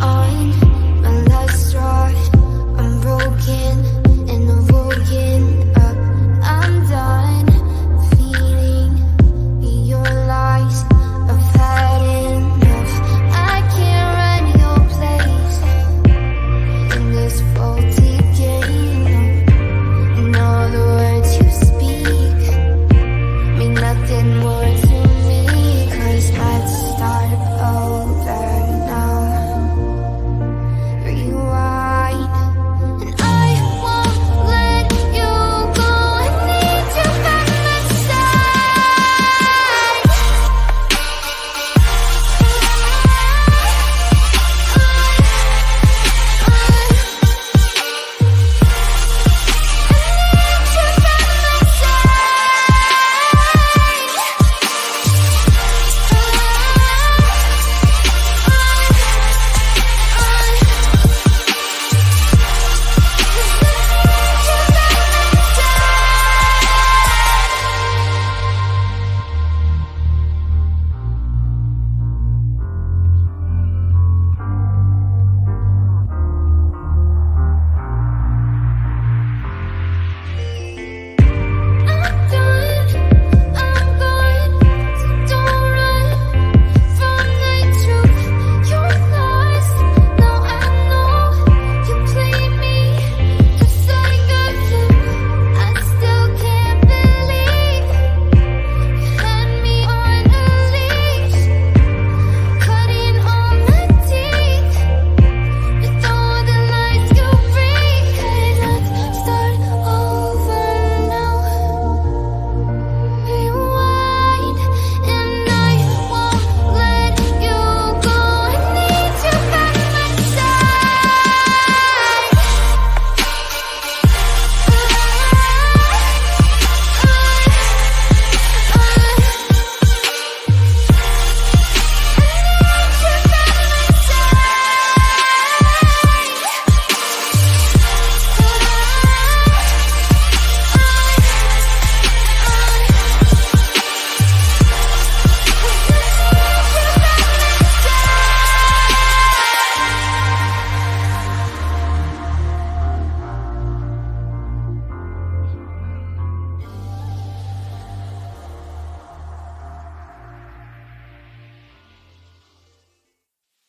on my last straw. I'm broken and I'm woken up. I'm done feeling your lies. I've had enough. I can't run your place in this faulty game. And all the words you speak mean nothing more to me. 'Cause let's start over now. Rewind. And I won't let you go. I need you by my side.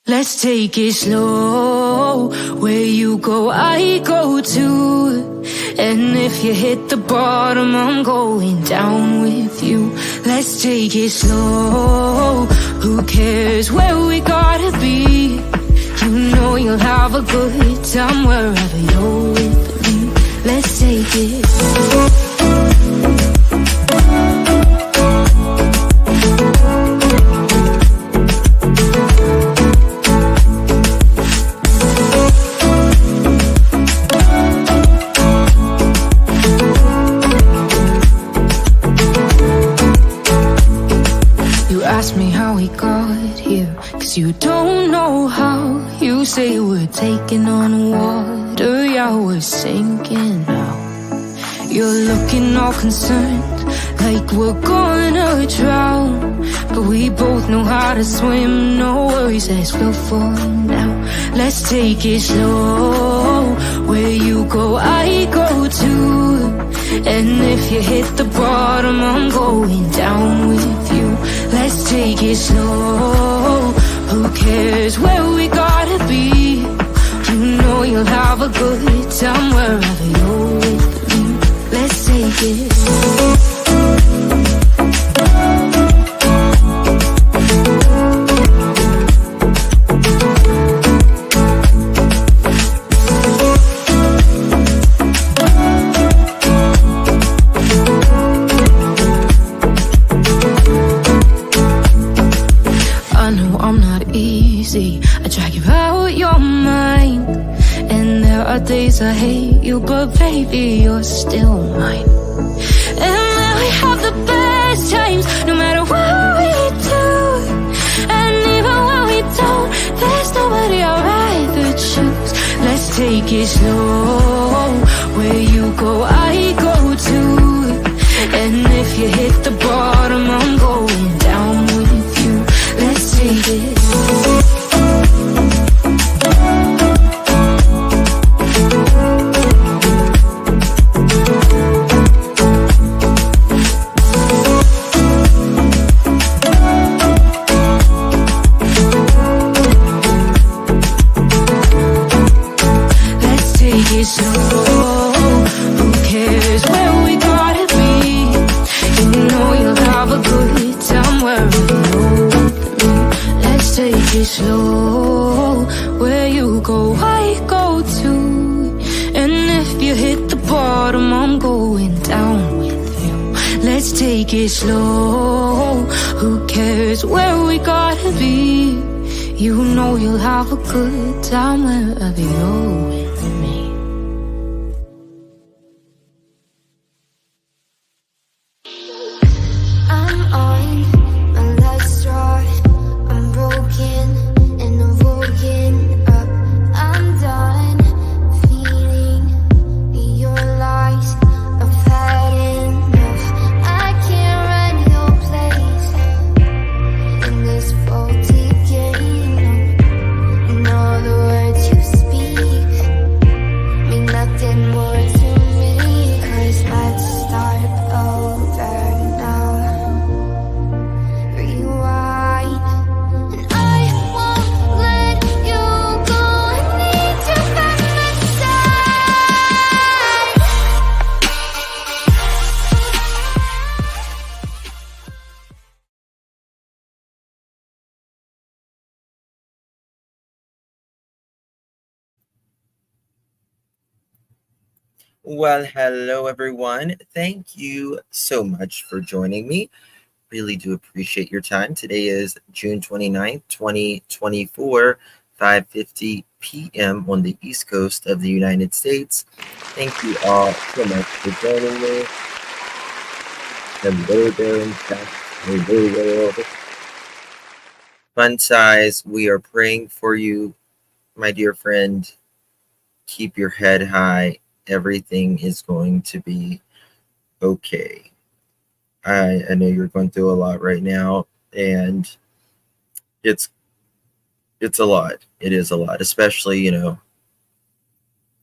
Let's take it slow. Where you go, I go too. And if you hit the bottom, I'm going down with you. Let's take it slow. Who cares where we gotta be? You know you'll have a good time wherever you're with me. Let's take it slow. Ask me how we got here, 'cause you don't know how. You say we're taking on water, yeah, we're sinking now. You're looking all concerned, like we're gonna drown. But we both know how to swim, no worries as we'll fall now. Let's take it slow. Where you go, I go too. And if you hit the bottom, I'm going down with you. Let's take it slow. Who cares where we gotta be? You know you'll have a good time wherever you're with me. Let's take it slow. I drag you out your mind, and there are days I hate you, but baby, you're still mine. And then we have the best times, no matter what we do. And even when we don't, there's nobody I'd rather choose. Let's take it slow. Where you go, I go too. And if you hit the bottom, I'm going down with you. Let's take it slow. let's take it slow. Where you go, I go too. And if you hit the bottom, I'm going down with you. Let's take it slow. Who cares where we gotta be? You know you'll have a good time wherever you're with me. I'm on my last straw. I'm broken and I'm woken up. I'm done feeling your lies. I've had enough. I can't run your place in this faulty game. And all the words you speak mean nothing more to me. 'Cause let's start over now. Rewind. And I won't let you go. I need you by my side. Well, hello everyone. Thank you so much for joining me. Really do appreciate your time. Today is June 29th, 2024, 5:50 p.m. on the East Coast of the United States. Thank you all so much for joining me. Hello there in fact. Hello. Fun size, we are praying for you, my dear friend. Keep your head high. Everything is going to be okay. I know you're going through a lot right now, and it's a lot. It is a lot, especially,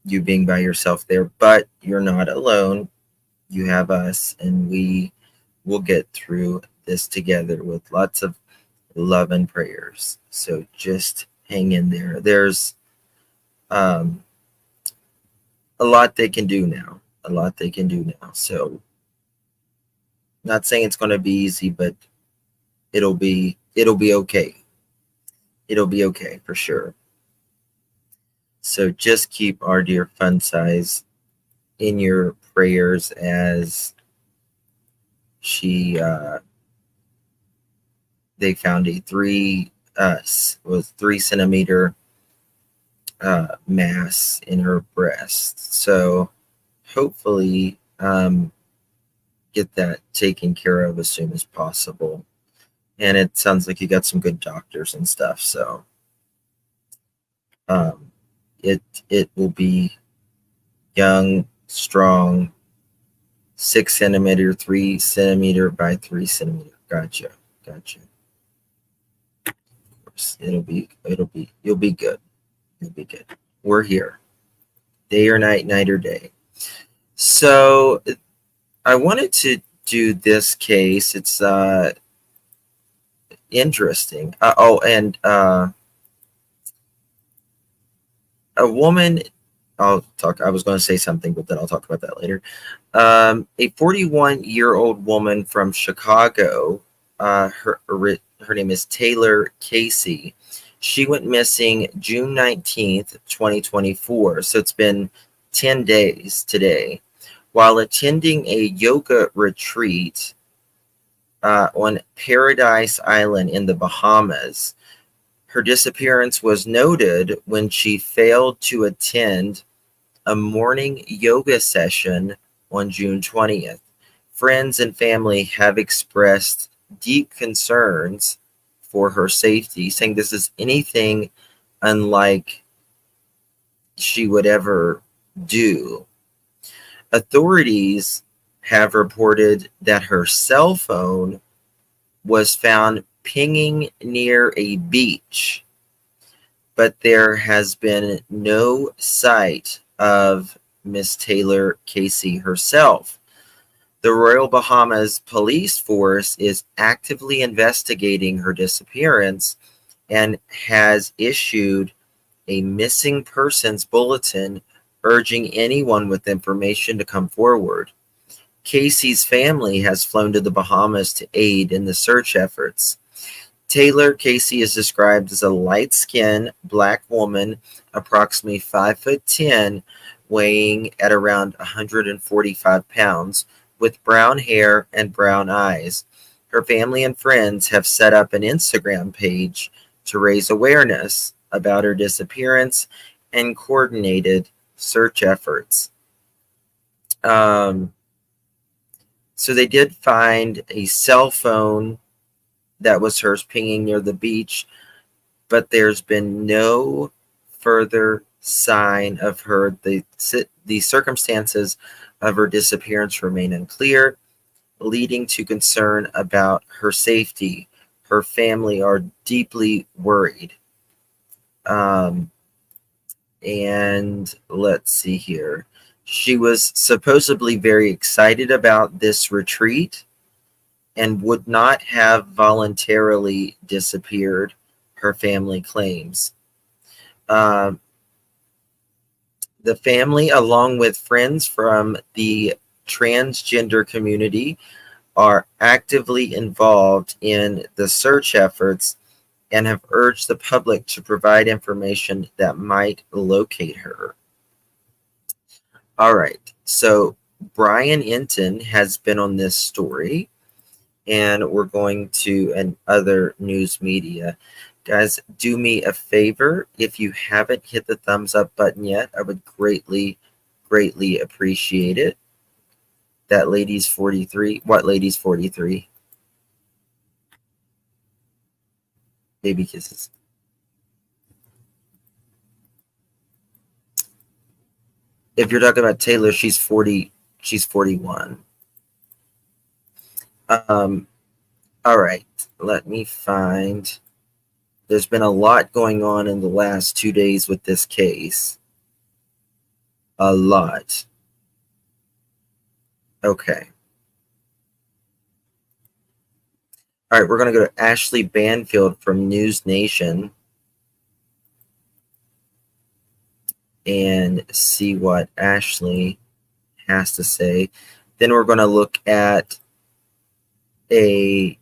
you being by yourself there, but you're not alone. You have us, and we will get through this together with lots of love and prayers. So just hang in there. There's a lot they can do now. So not saying it's going to be easy, but it'll be okay. It'll be okay for sure. So just keep our dear Fun Size in your prayers as they found a 3 centimeter mass in her breast. So hopefully get that taken care of as soon as possible. And it sounds like you got some good doctors and stuff. So it will be young, strong, 6 centimeter, 3 centimeter by 3 centimeter. Gotcha. Of course, you'll be good. You'll be good. We're here, day or night, night or day. So I wanted to do this case. It's interesting. A woman. I was going to say something, but then I'll talk about that later. A 41-year-old woman from Chicago. Her name is Taylor Casey. She went missing June 19th, 2024. So it's been 10 days today. While attending a yoga retreat on Paradise Island in the Bahamas. Her disappearance was noted when she failed to attend a morning yoga session on June 20th. Friends and family have expressed deep concerns for her safety, saying this is anything unlike she would ever do. Authorities have reported that her cell phone was found pinging near a beach, but there has been no sight of Miss Taylor Casey herself. The Royal Bahamas Police Force is actively investigating her disappearance and has issued a missing persons bulletin urging anyone with information to come forward. Casey's family has flown to the Bahamas to aid in the search efforts. Taylor Casey is described as a light-skinned black woman, approximately 5'10", weighing at around 145 pounds, with brown hair and brown eyes. Her family and friends have set up an Instagram page to raise awareness about her disappearance and coordinated search efforts. So they did find a cell phone that was hers pinging near the beach, but there's been no further sign of her. The circumstances of her disappearance remain unclear, leading to concern about her safety. Her family are deeply worried. And let's see here. She was supposedly very excited about this retreat and would not have voluntarily disappeared, her family claims. The family, along with friends from the transgender community, are actively involved in the search efforts and have urged the public to provide information that might locate her. All right, so Brian Enton has been on this story, and we're going to and other news media. Guys, do me a favor. If you haven't hit the thumbs up button yet, I would greatly, greatly appreciate it. That lady's 43. What lady's 43? Baby kisses. If you're talking about Taylor, she's 40. She's 41. All right. Let me find. There's been a lot going on in the last 2 days with this case. A lot. Okay. All right, we're going to go to Ashley Banfield from News Nation and see what Ashley has to say. Then we're going to look at a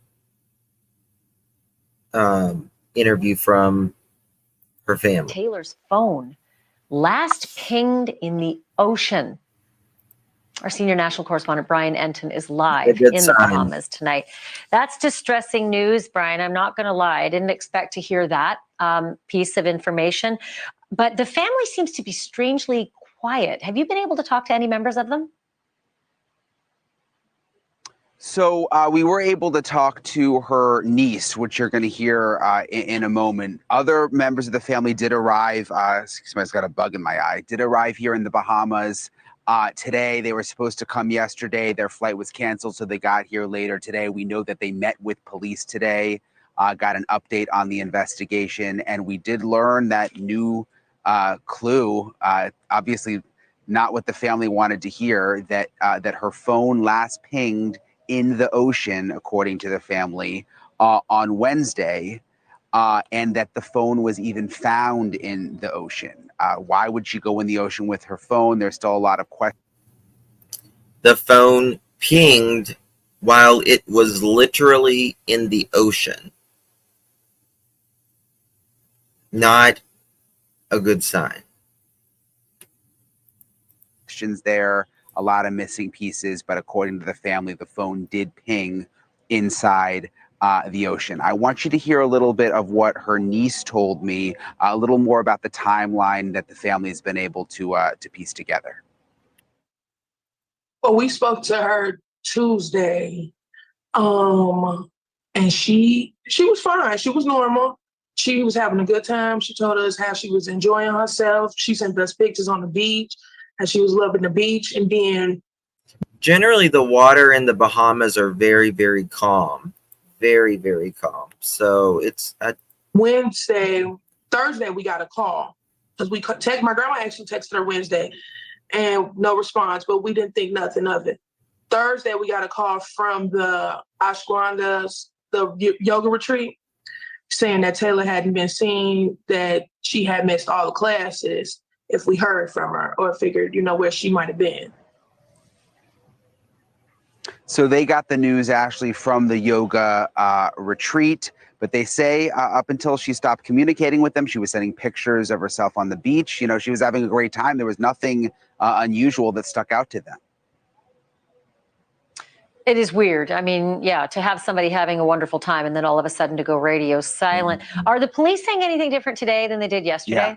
interview from her family. Taylor's phone last pinged in the ocean. Our senior national correspondent, Brian Enton, is live in the Bahamas tonight. That's distressing news, Brian. I'm not going to lie. I didn't expect to hear that piece of information. But the family seems to be strangely quiet. Have you been able to talk to any members of them? So we were able to talk to her niece, which you're going to hear in a moment. Other members of the family did arrive. Somebody's got a bug in my eye. Did arrive here in the Bahamas today. They were supposed to come yesterday. Their flight was canceled, so they got here later today. We know that they met with police today, got an update on the investigation, and we did learn that new clue, obviously not what the family wanted to hear, that her phone last pinged in the ocean, according to the family, on Wednesday, and that the phone was even found in the ocean. Why would she go in the ocean with her phone? There's still a lot of questions. The phone pinged while it was literally in the ocean. Not a good sign. Questions there, a lot of missing pieces, but according to the family, the phone did ping inside the ocean. I want you to hear a little bit of what her niece told me, a little more about the timeline that the family has been able to piece together. Well, we spoke to her Tuesday, and she was fine. She was normal. She was having a good time. She told us how she was enjoying herself. She sent us pictures on the beach, how she was loving the beach. And then generally the water in the Bahamas are very, very calm. Very, very calm. So it's Thursday, we got a call because my grandma actually texted her Wednesday and no response, but we didn't think nothing of it. Thursday, we got a call from the Ashwanda, the yoga retreat, saying that Taylor hadn't been seen, that she had missed all the classes, if we heard from her or figured, where she might have been. So they got the news, Ashley, from the yoga retreat, But they say up until she stopped communicating with them, she was sending pictures of herself on the beach. You know, she was having a great time. There was nothing unusual that stuck out to them. It is weird. I mean, yeah, to have somebody having a wonderful time and then all of a sudden to go radio silent. Are the police saying anything different today than they did yesterday? Yeah.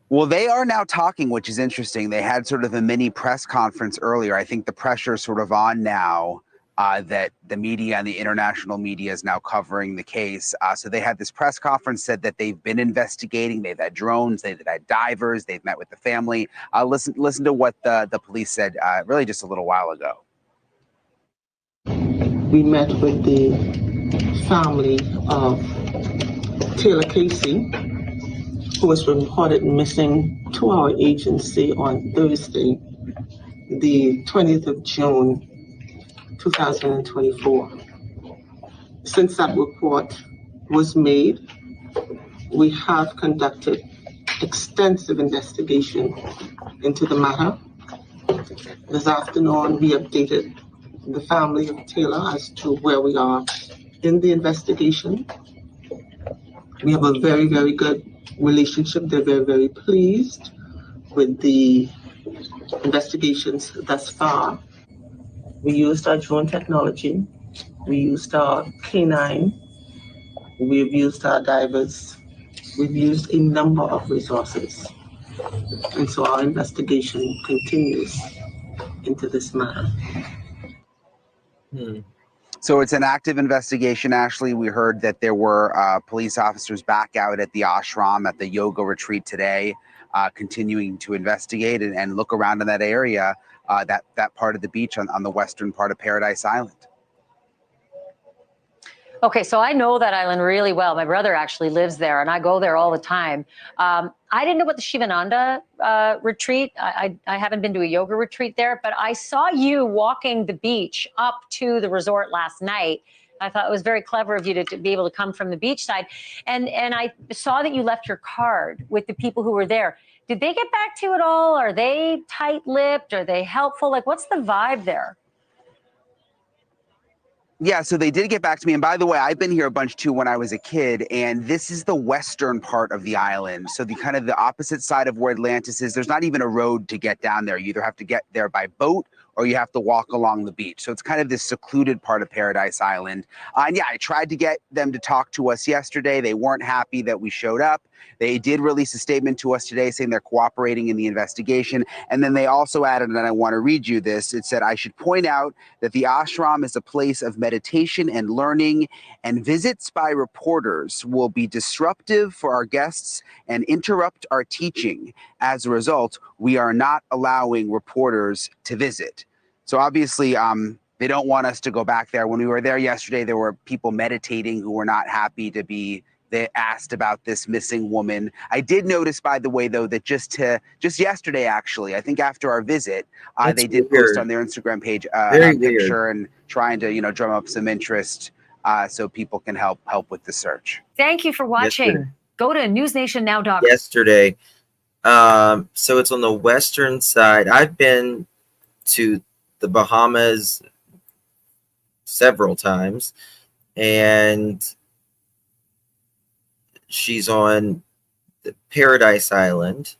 Well, they are now talking, which is interesting. They had sort of a mini press conference earlier. I think the pressure is sort of on now that the media and the international media is now covering the case. So they had this press conference, said that they've been investigating. They've had drones, they've had divers, they've met with the family. Listen to what the police said really just a little while ago. We met with the family of Taylor Casey, who was reported missing to our agency on Thursday, the 20th of June, 2024. Since that report was made, we have conducted extensive investigation into the matter. This afternoon, we updated the family of Taylor as to where we are in the investigation. We have a very, very good relationship. They're very, very pleased with the investigations thus far. We used our drone technology. We used our canine. We've used our divers. We've used a number of resources. And so our investigation continues into this matter. So it's an active investigation, Ashley. We heard that there were police officers back out at the ashram at the yoga retreat today, continuing to investigate and look around in that area, that part of the beach on the western part of Paradise Island. Okay, so I know that island really well. My brother actually lives there, and I go there all the time. I didn't know about the Shivananda retreat. I haven't been to a yoga retreat there, but I saw you walking the beach up to the resort last night. I thought it was very clever of you to be able to come from the beach side. And I saw that you left your card with the people who were there. Did they get back to you at all? Are they tight-lipped? Are they helpful? Like, what's the vibe there? Yeah, so they did get back to me. And by the way, I've been here a bunch too when I was a kid, and this is the western part of the island. So the kind of the opposite side of where Atlantis is, there's not even a road to get down there. You either have to get there by boat or you have to walk along the beach. So it's kind of this secluded part of Paradise Island. And yeah, I tried to get them to talk to us yesterday. They weren't happy that we showed up. They did release a statement to us today saying they're cooperating in the investigation. And then they also added, and I want to read you this, it said, I should point out that the ashram is a place of meditation and learning, and visits by reporters will be disruptive for our guests and interrupt our teaching. As a result, we are not allowing reporters to visit. So obviously, they don't want us to go back there. When we were there yesterday, there were people meditating who were not happy to be asked about this missing woman. I did notice, by the way, though, that just yesterday, actually, I think after our visit, they did post on their Instagram page a picture and trying to, drum up some interest so people can help with the search. Thank you for watching. Yesterday. Go to newsnationnow.com. Yesterday. So it's on the western side. I've been to the Bahamas several times, and she's on the Paradise Island.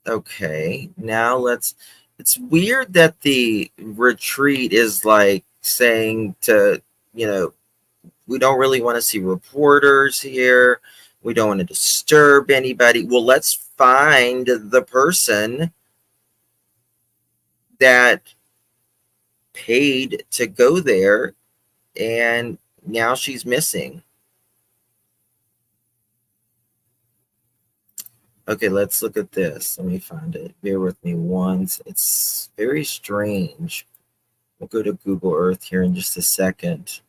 Okay, now it's weird that the retreat is like saying to, we don't really want to see reporters here. We don't want to disturb anybody. Well, let's find the person that paid to go there, and now she's missing. Okay, let's look at this. Let me find it. Bear with me once. It's very strange. We'll go to Google Earth here in just a second.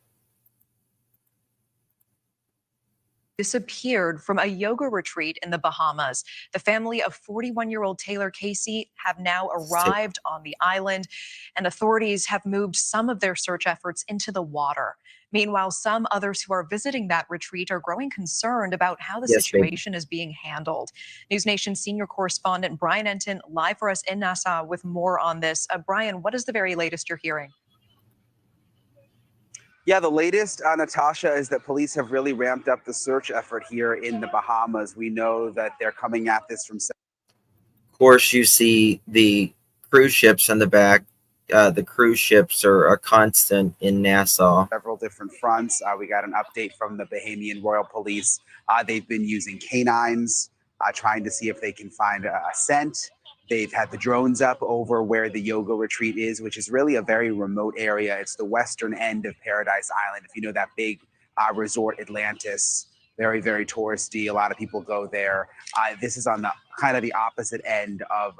Disappeared from a yoga retreat in the Bahamas. The family of 41-year-old Taylor Casey have now arrived on the island, and authorities have moved some of their search efforts into the water. Meanwhile, some others who are visiting that retreat are growing concerned about how the situation is being handled. News Nation senior correspondent Brian Enton live for us in Nassau with more on this. Brian, what is the very latest you're hearing? Yeah, the latest, Natasha, is that police have really ramped up the search effort here in the Bahamas. We know that they're coming at this from. Of course, you see the cruise ships on the back. The cruise ships are a constant in Nassau. Several different fronts. We got an update from the Bahamian Royal Police. They've been using canines, trying to see if they can find a scent. They've had the drones up over where the yoga retreat is, which is really a very remote area. It's the western end of Paradise Island. If you know that big resort, Atlantis, very, very touristy. A lot of people go there. This is on the kind of the opposite end of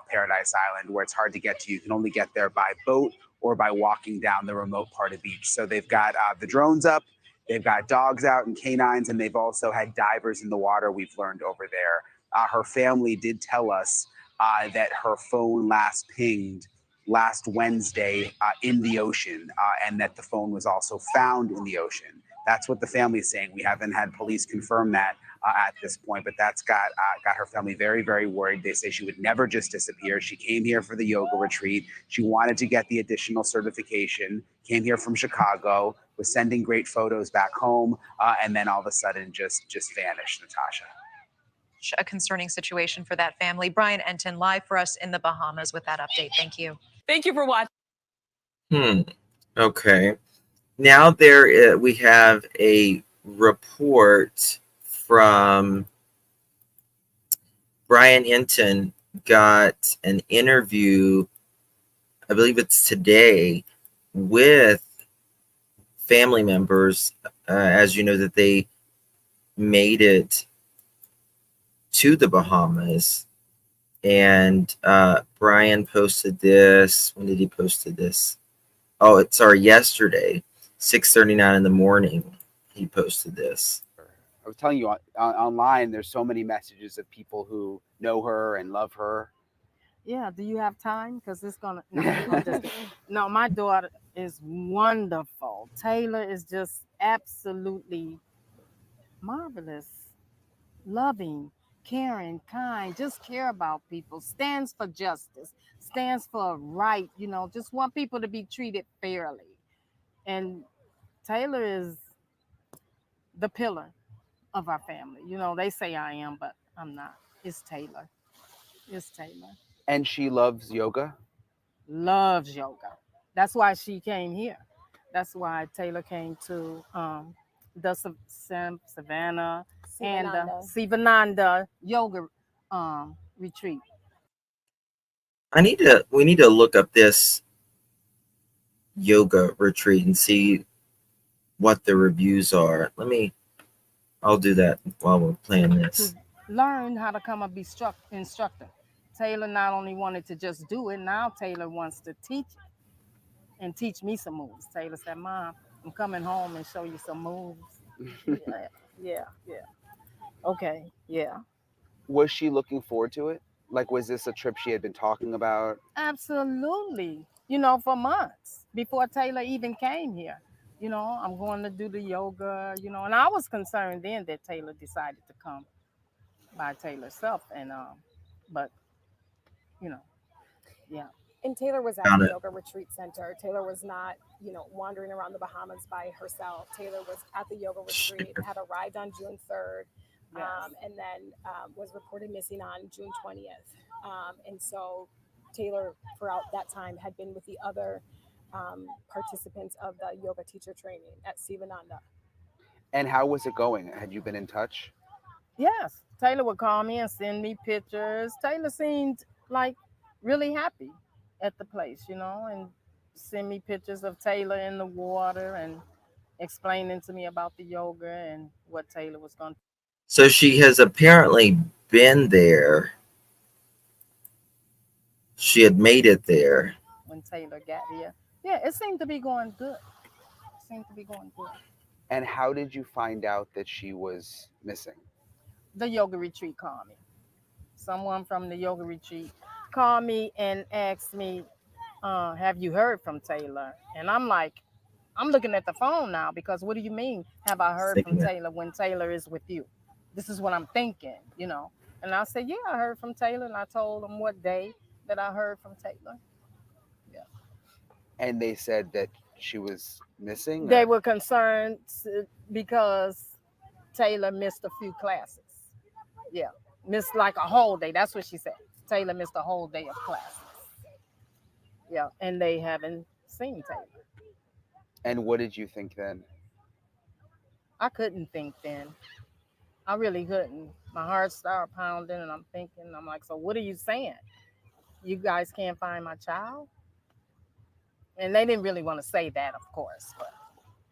Paradise Island, where it's hard to get to. You can only get there by boat or by walking down the remote part of the beach. So they've got the drones up, they've got dogs out and canines, and they've also had divers in the water, we've learned over there. Her family did tell us that her phone last pinged last Wednesday in the ocean, and that the phone was also found in the ocean. That's what the family is saying. We haven't had police confirm that at this point, but that's got her family very, very worried. They say she would never just disappear. She came here for the yoga retreat. She wanted to get the additional certification, came here from Chicago, was sending great photos back home, and then all of a sudden just vanished, Natasha. A concerning situation for that family. Brian Enton, live for us in the Bahamas with that update. Thank you. Thank you for watching. Okay. Now we have a report from Brian Enton. Got an interview, I believe it's today, with family members. As you know, that they made it to the Bahamas, and Brian posted this. When did he posted this? Oh, yesterday, 6:39 in the morning. He posted this. I was telling you online, there's so many messages of people who know her and love her. Yeah, do you have time? Because it's gonna. No, my daughter is wonderful. Taylor is just absolutely marvelous, loving, caring, kind, just care about people, stands for justice, stands for right, just want people to be treated fairly. And Taylor is the pillar of our family. They say I am, but I'm not. It's Taylor. It's Taylor. And she loves yoga? Loves yoga. That's why she came here. That's why Taylor came to the Savannah and Sivananda yoga retreat. We need to look up this yoga retreat and see what the reviews are. I'll do that while we're playing this. To learn how to come and be instructor. Taylor not only wanted to just do it, now Taylor wants to teach it and teach me some moves. Taylor said, Mom, I'm coming home and show you some moves. Yeah. Okay, yeah. Was she looking forward to it? Like, was this a trip she had been talking about? Absolutely. For months before Taylor even came here. I'm going to do the yoga, and I was concerned then that Taylor decided to come by Taylor self. And, but, yeah. And Taylor was at the yoga retreat center. Taylor was not, wandering around the Bahamas by herself. Taylor was at the yoga retreat, had arrived on June 3rd, and then was reported missing on June 20th. And so Taylor, throughout that time, had been with the other participants of the yoga teacher training at Sivananda. And how was it going? Had you been in touch? Yes. Taylor would call me and send me pictures. Taylor seemed like really happy at the place, and send me pictures of Taylor in the water and explaining to me about the yoga and what Taylor was going to. So she has apparently been there. She had made it there when Taylor got here. Yeah, it seemed to be going good. And how did you find out that she was missing? The yoga retreat called me. Someone from the yoga retreat called me and asked me, have you heard from Taylor? And I'm like, I'm looking at the phone now, because what do you mean, have I heard from Taylor when Taylor is with you? This is what I'm thinking, And I said, yeah, I heard from Taylor. And I told them what day that I heard from Taylor. Yeah. And they said that she was missing? They were concerned because Taylor missed a few classes. Yeah, missed like a whole day. That's what she said. Taylor missed a whole day of classes. Yeah, and they haven't seen Taylor. And what did you think then? I couldn't think then. I really couldn't. My heart started pounding, and I'm thinking, I'm like, so what are you saying? You guys can't find my child? And they didn't really want to say that, of course, but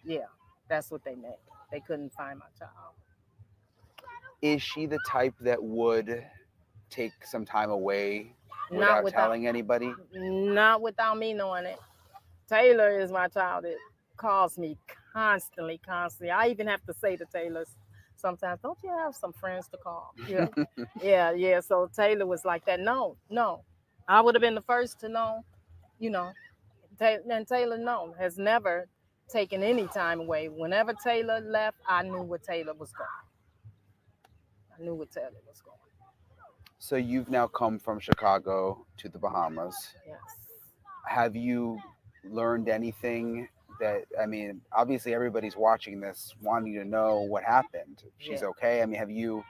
yeah, that's what they meant. They couldn't find my child. Is she the type that would take some time away without telling anybody? Not without me knowing it. Taylor is my child. It calls me constantly. I even have to say to Taylor sometimes, don't you have some friends to call? Yeah. yeah. So Taylor was like that. No. I would have been the first to know, and Taylor, no, has never taken any time away. Whenever Taylor left, I knew where Taylor was going. So you've now come from Chicago to the Bahamas. Yes. Have you learned anything that, I mean, obviously everybody's watching this wanting to know what happened. She's okay. I mean, have you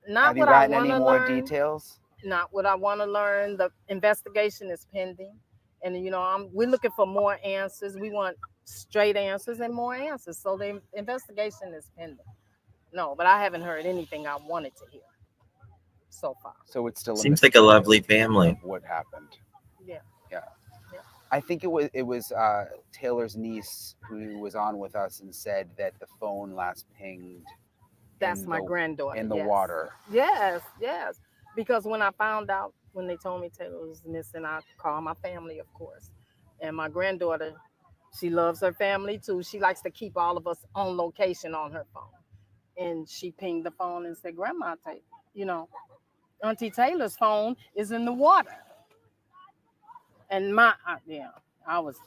gotten any more details? Not what I want to learn. The investigation is pending. And, we're looking for more answers. We want straight answers and more answers. So the investigation is pending. No, but I haven't heard anything I wanted to hear so far. So it still seems like a lovely family. What happened? Yeah. I think it was Taylor's niece who was on with us and said that the phone last pinged. That's my granddaughter. In the water. Yes. Because when I found out, when they told me Taylor was missing, I called my family, of course. And my granddaughter, she loves her family too. She likes to keep all of us on location on her phone. And she pinged the phone and said, Grandma, Auntie Taylor's phone is in the water. And I was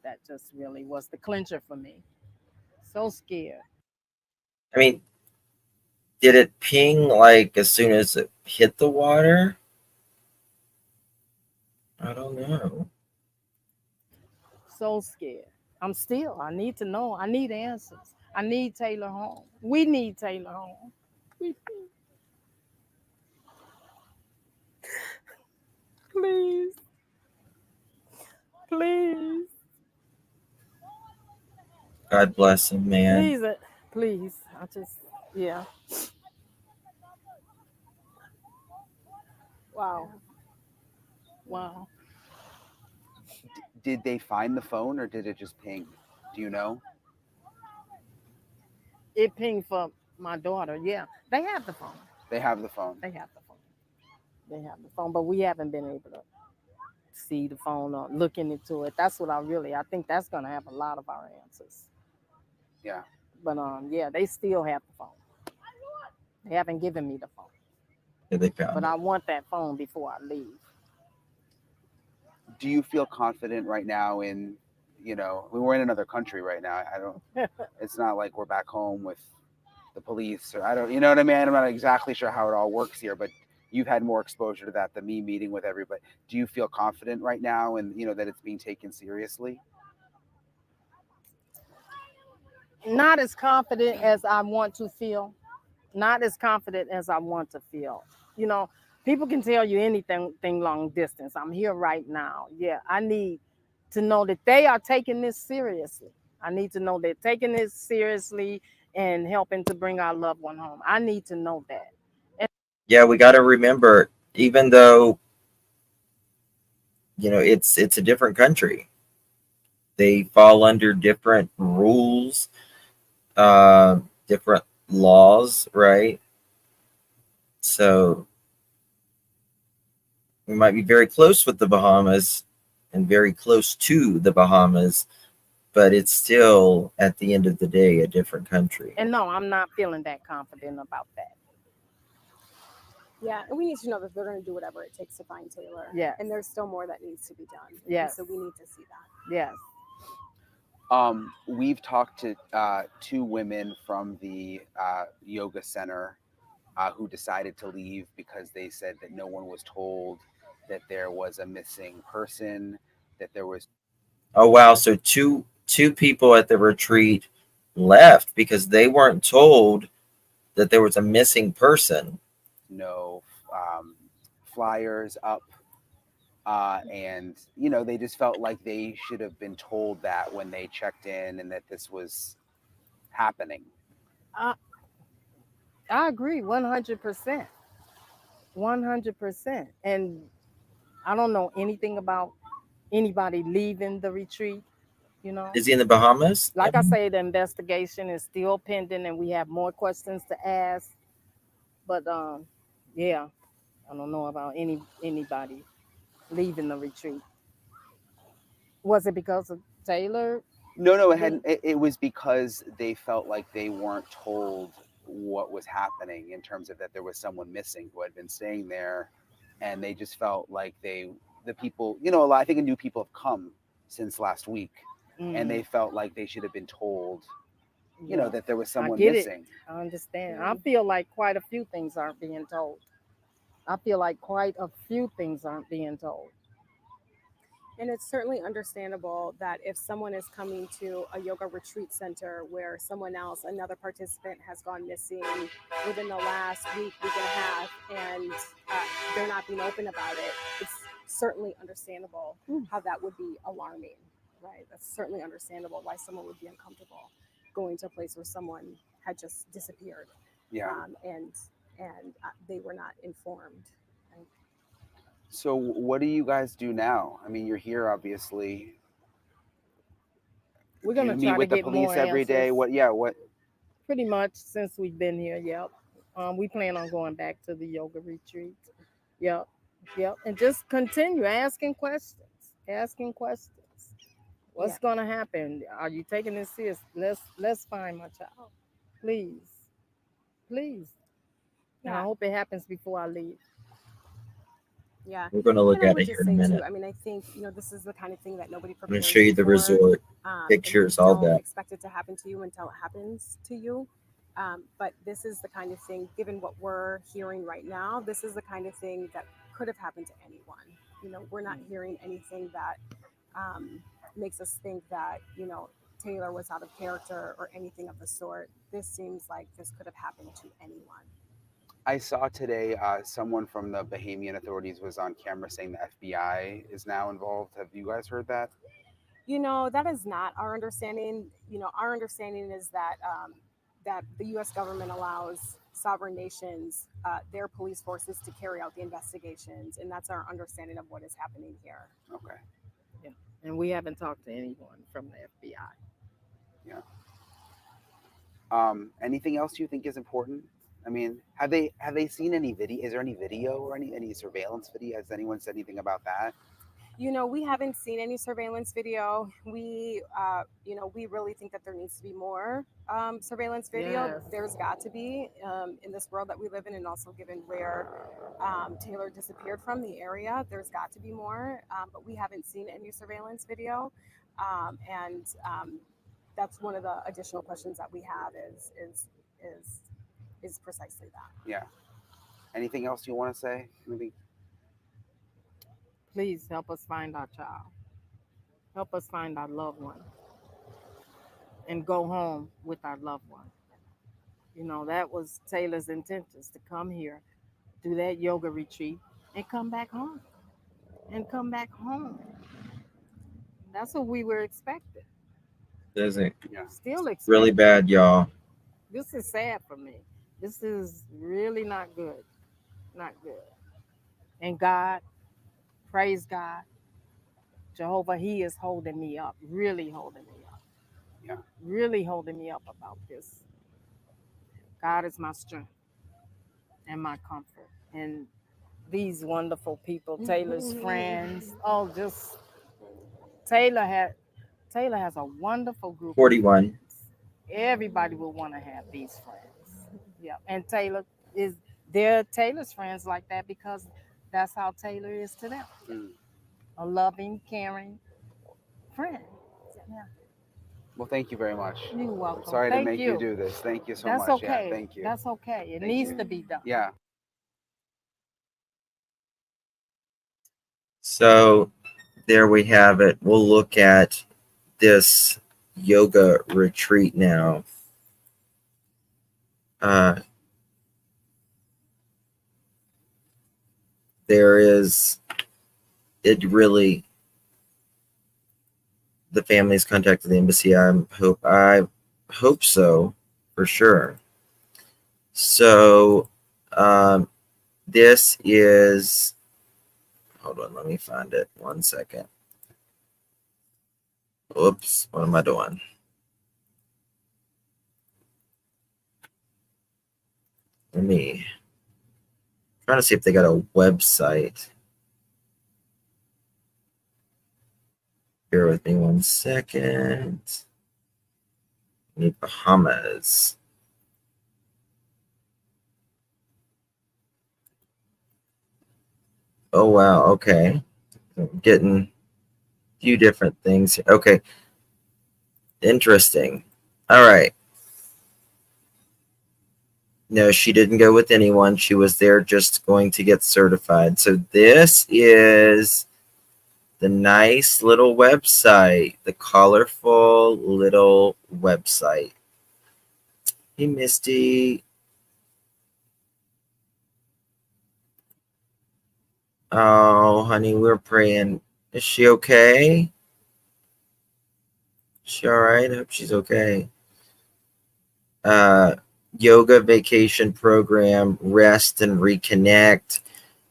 that just really was the clincher for me. So scared. I mean, did it ping like as soon as it hit the water? I don't know. So scared. I need to know. I need answers. I need Taylor home. We need Taylor home. Please. God bless him, man. Please. Yeah. Wow. Did they find the phone or did it just ping? Do you know? It pinged for my daughter. Yeah. They have the phone. They have the phone, but we haven't been able to see the phone or looking into it. That's what I think that's going to have a lot of our answers. Yeah. But they still have the phone. They haven't given me the phone. Yeah, they found but it. I want that phone before I leave. Do you feel confident right now in, we're in another country right now. It's not like we're back home with the police or you know what I mean? I'm not exactly sure how it all works here, but you've had more exposure to that than me meeting with everybody. Do you feel confident right now and, that it's being taken seriously? Not as confident as I want to feel. People can tell you anything long distance. I'm here right now. Yeah, I need to know that they are taking this seriously. I need to know they're taking this seriously and helping to bring our loved one home. I need to know that. Yeah, we got to remember, even though, it's a different country, they fall under different rules, different laws, right? So we might be very close with the Bahamas and very close to the Bahamas, but it's still, at the end of the day, a different country. And no, I'm not feeling that confident about that. Yeah, and we need to know that they're going to do whatever it takes to find Taylor. Yeah. And there's still more that needs to be done. Yeah. So we need to see that. Yes. We've talked to 2 women from the yoga center who decided to leave because they said that no one was told that there was a missing person, that there was... Oh wow! So two people at the retreat left because they weren't told that there was a missing person. No flyers up, and they just felt like they should have been told that when they checked in and that this was happening. I agree 100%. 100%. And I don't know anything about anybody leaving the retreat. Is he in the Bahamas? Like I say, the investigation is still pending, and we have more questions to ask. But yeah, I don't know about anybody leaving the retreat. Was it because of Taylor? No, it hadn't. It was because they felt like they weren't told what was happening in terms of that there was someone missing who had been staying there, and they just felt like the people, I think new people have come since last week, and they felt like they should have been told, that there was someone missing. I understand. I feel like quite a few things aren't being told. And it's certainly understandable that if someone is coming to a yoga retreat center where another participant has gone missing within the last week and a half, and they're not being open about it, it's certainly understandable how that would be alarming, right? That's certainly understandable why someone would be uncomfortable going to a place where someone had just disappeared. Yeah. And they were not informed. Right? So what do you guys do now? I mean, you're here, obviously. We're gonna meet with the police every day. What? Pretty much since we've been here. Yep. We plan on going back to the yoga retreat. Yep. And just continue asking questions. What's gonna happen? Are you taking this serious? Let's find my child, please. And I hope it happens before I leave. Yeah, we're going to look and at it here in a minute. I mean, I think this is the kind of thing that nobody prepares. I'm going to show you the resort pictures, all that. Expect it to happen to you until it happens to you. But this is the kind of thing, given what we're hearing right now, this is the kind of thing that could have happened to anyone. We're not hearing anything that makes us think that Taylor was out of character or anything of the sort. This seems like this could have happened to anyone. I saw today someone from the Bahamian authorities was on camera saying the FBI is now involved. Have you guys heard that? That is not our understanding. Our understanding is that that the U.S. government allows sovereign nations, their police forces, to carry out the investigations, and that's our understanding of what is happening here. Okay. Yeah, and we haven't talked to anyone from the FBI. Yeah. Anything else you think is important? I mean, have they seen any video? Is there any video or any surveillance video? Has anyone said anything about that? We haven't seen any surveillance video. We really think that there needs to be more surveillance video. Yes. There's got to be in this world that we live in, and also given where Taylor disappeared from the area, there's got to be more. But we haven't seen any surveillance video, and that's one of the additional questions that we have is precisely that. Yeah. Anything else you want to say? Maybe. Please help us find our child. Help us find our loved one. And go home with our loved one. That was Taylor's intentions, to come here, do that yoga retreat, and come back home. That's what we were expecting. Doesn't. Yeah. Still expecting. Really bad, y'all. This is sad for me. This is really not good. And God, praise God, Jehovah, He is holding me up, really holding me up. Yeah. Really holding me up about this. God is my strength and my comfort. And these wonderful people, Taylor's friends, Taylor has a wonderful group. 41. Of friends. Everybody will want to have these friends. Yeah, and they're Taylor's friends like that because that's how Taylor is to them. A loving, caring friend. Yeah. Well, thank you very much. You're welcome. Sorry to make you do this. Thank you so much. That's okay. Yeah, thank you. That's okay. It needs to be done. Yeah. So there we have it. We'll look at this yoga retreat now. There is, it really, the family's contacted the embassy. I hope so, for sure. So, this is, hold on, let me find it. 1 second. Oops, what am I doing? Trying to see if they got a website. Bear with me 1 second. I need Bahamas. Oh, wow. Okay. I'm getting a few different things. Okay. Interesting. All right. No, she didn't go with anyone. She was there just going to get certified. So this is the nice little website, the colorful little website. Hey, Misty. Oh, honey, we're praying. Is she okay? Is she all right? I hope she's okay. Yoga vacation program, rest and reconnect,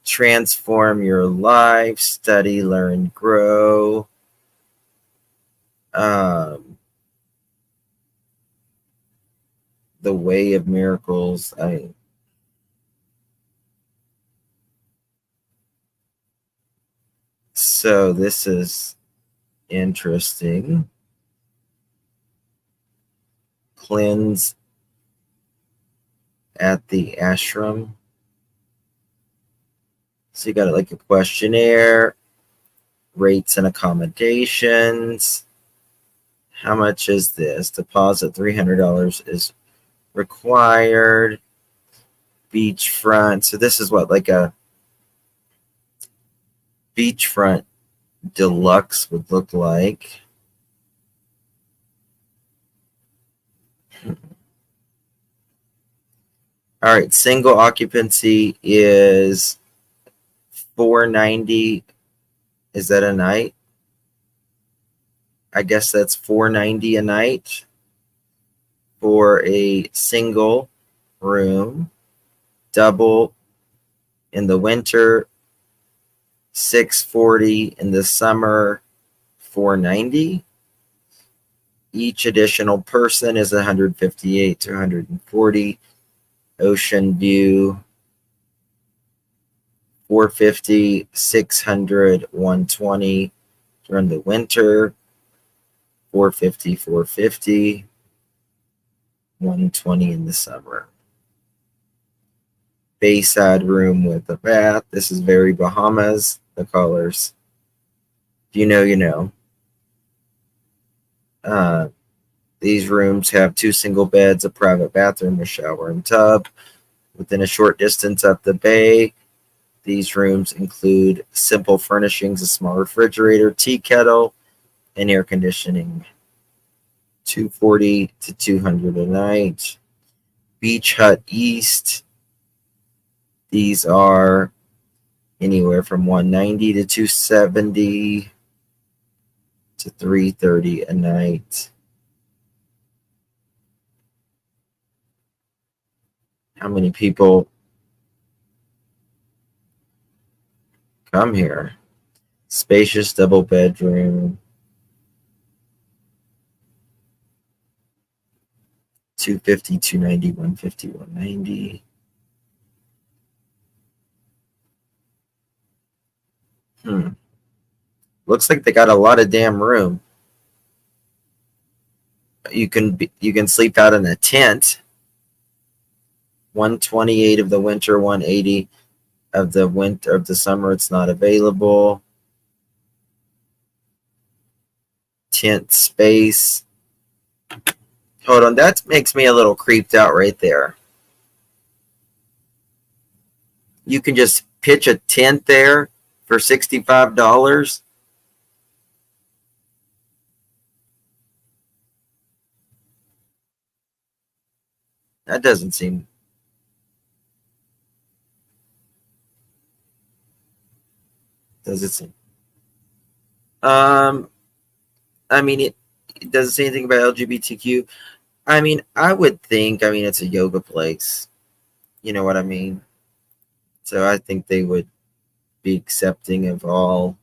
transform your life, study, learn, grow. The way of miracles. So this is interesting. Cleanse at the ashram. So you got like a questionnaire, rates and accommodations. How much is this? Deposit $300 is required. Beachfront. So this is what, like a beachfront deluxe would look like. All right, single occupancy is $490. Is that a night? I guess that's $490 a night for a single room. Double in the winter, $640 in the summer, $490. Each additional person is $158 to $140. Ocean view, $450, $600, $120 during the winter, $450, $120 in the summer. Bayside room with a bath. This is very Bahamas. The colors. If you know, you know. These rooms have 2 single beds, a private bathroom, a shower and tub. Within a short distance of the bay, these rooms include simple furnishings, a small refrigerator, tea kettle, and air conditioning. $240 to $200 a night. Beach Hut East. These are anywhere from $190 to $270 to $330 a night. How many people come here? Spacious double bedroom. $250, $290, $150, $190. Looks like they got a lot of damn room. You can sleep out in a tent. $128 of the winter, $180 of the summer. It's not available. Tent space. Hold on, that makes me a little creeped out right there. You can just pitch a tent there for $65. That doesn't seem. Does it seem? I mean, it doesn't say anything about LGBTQ. I mean, I would think. I mean, it's a yoga place. You know what I mean? So I think they would be accepting of all.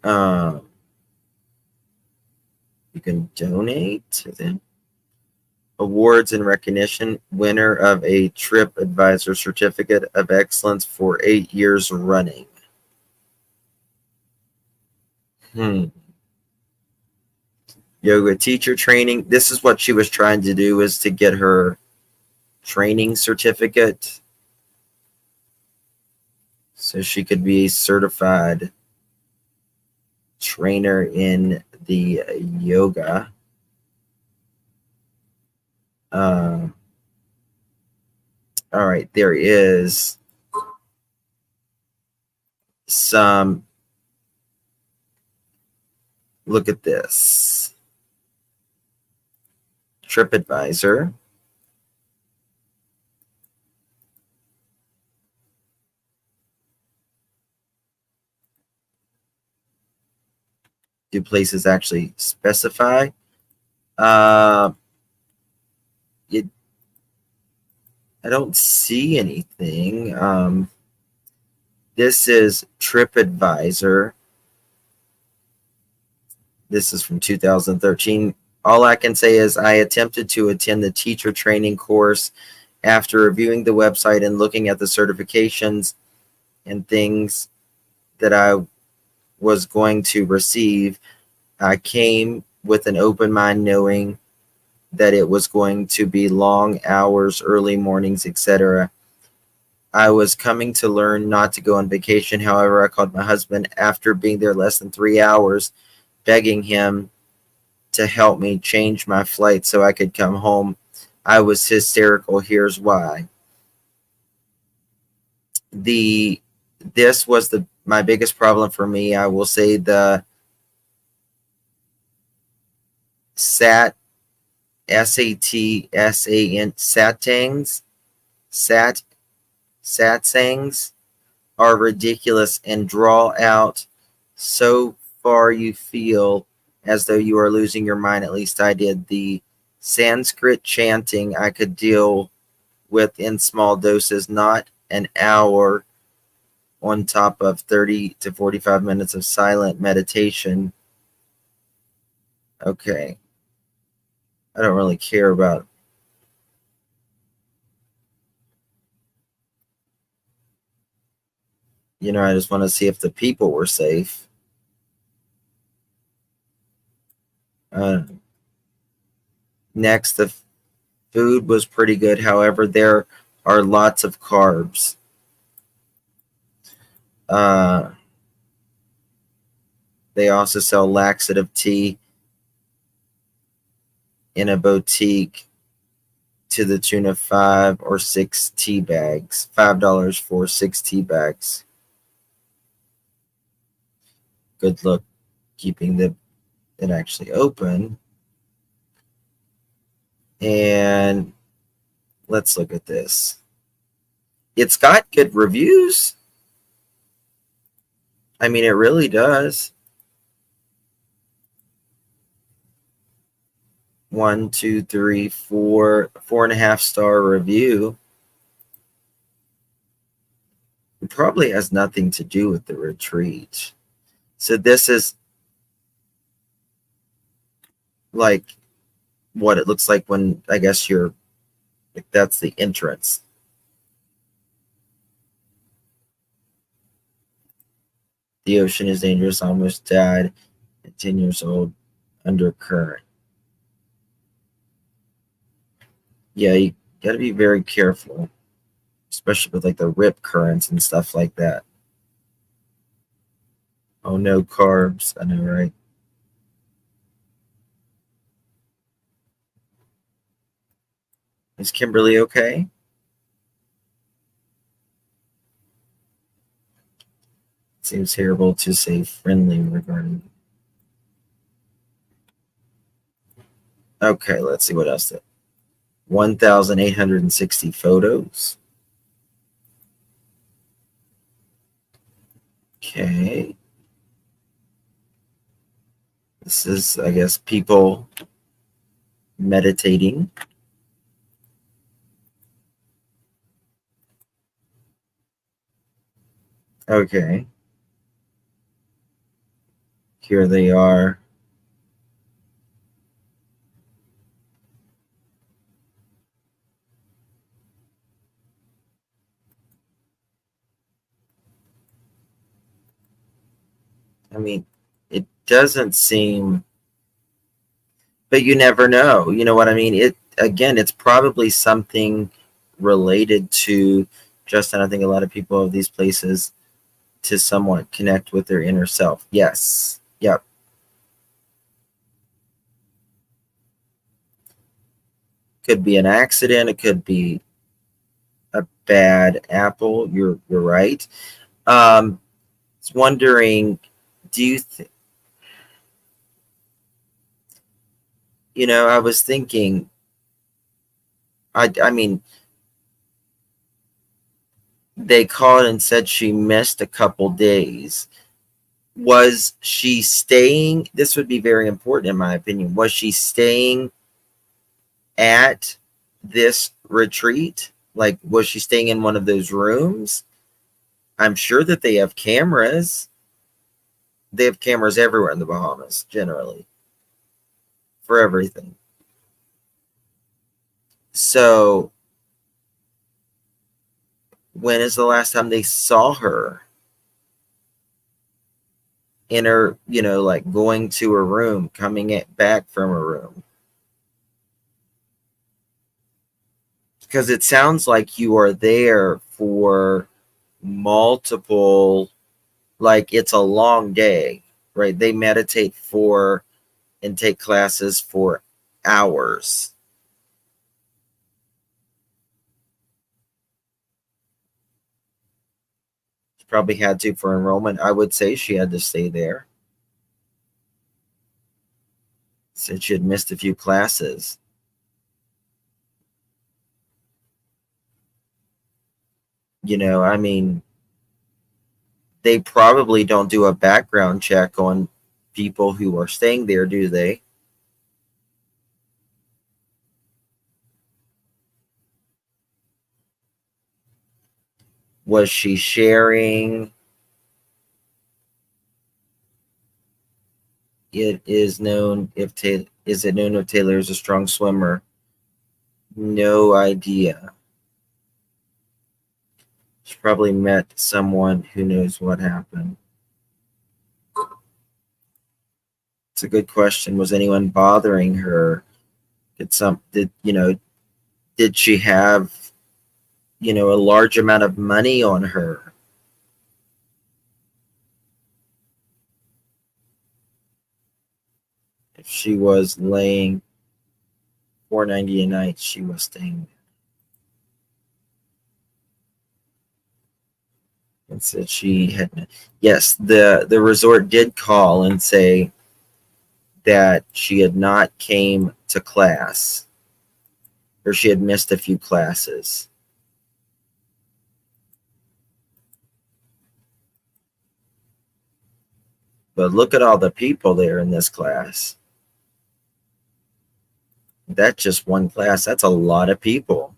You can donate to them. Awards and recognition. Winner of a TripAdvisor Certificate of Excellence for 8 years running. Yoga teacher training. This is what she was trying to do, is to get her training certificate so she could be a certified trainer in the yoga. All right, there is some. Look at this. TripAdvisor. Do places actually specify? I don't see anything. This is TripAdvisor. This is from 2013. All I can say is I attempted to attend the teacher training course. After reviewing the website and looking at the certifications and things that I was going to receive, I came with an open mind, knowing that it was going to be long hours, early mornings, etc. I was coming to learn, not to go on vacation. However, I called my husband after being there less than 3 hours, begging him to help me change my flight so I could come home. I was hysterical. Here's why. This was my biggest problem for me. I will say the SAT, SAT, SAN, satsangs are ridiculous and draw out so far you feel as though you are losing your mind. At least I did. The Sanskrit chanting I could deal with in small doses, not an hour on top of 30 to 45 minutes of silent meditation. Okay. I don't really care about. I just want to see if the people were safe. Next, the food was pretty good. However, there are lots of carbs. They also sell laxative tea in a boutique to the tune of $5 or 6 tea bags. $5 for 6 tea bags. Good luck keeping it actually open. And let's look at this. It's got good reviews. I mean, it really does. 1, 2, 3, 4, 4.5-star review. It probably has nothing to do with the retreat. So this is like what it looks like when, I guess, that's the entrance. The ocean is dangerous, almost died at 10 years old, undercurrent. Yeah, you got to be very careful, especially with like the rip currents and stuff like that. Oh, no carbs. I know, right? Is Kimberly okay? Seems terrible to say friendly regarding. Okay, let's see what else. 1,860 photos. Okay. This is, I guess, people meditating. Okay. Here they are. I mean, it doesn't seem, but you never know. You know what I mean? It's probably something related to Justin. I think a lot of people of these places to somewhat connect with their inner self. Yes. Yep. Could be an accident. It could be a bad apple. You're right. I was wondering, do you I was thinking, I mean, they called and said she missed a couple days. Was she staying? This would be very important in my opinion. Was she staying at this retreat? Like, was she staying in one of those rooms? I'm sure that they have cameras. They have cameras everywhere in the Bahamas, generally, for everything. So, when is the last time they saw her in her, like going to her room, coming back from her room? Because it sounds like you are there for multiple, like it's a long day, right? They meditate for and take classes for hours. She probably had to for enrollment. I would say she had to stay there. Since she had missed a few classes. I mean, they probably don't do a background check on people who are staying there, do they? Was she sharing? Is it known if Taylor is a strong swimmer? No idea. She probably met someone who knows what happened. It's a good question. Was anyone bothering her? Did she have, a large amount of money on her? If she was laying $4.90 a night, she was staying there. And said she had, yes, the resort did call and say that she had not came to class, or she had missed a few classes. But look at all the people there in this class. That's just one class. That's a lot of people.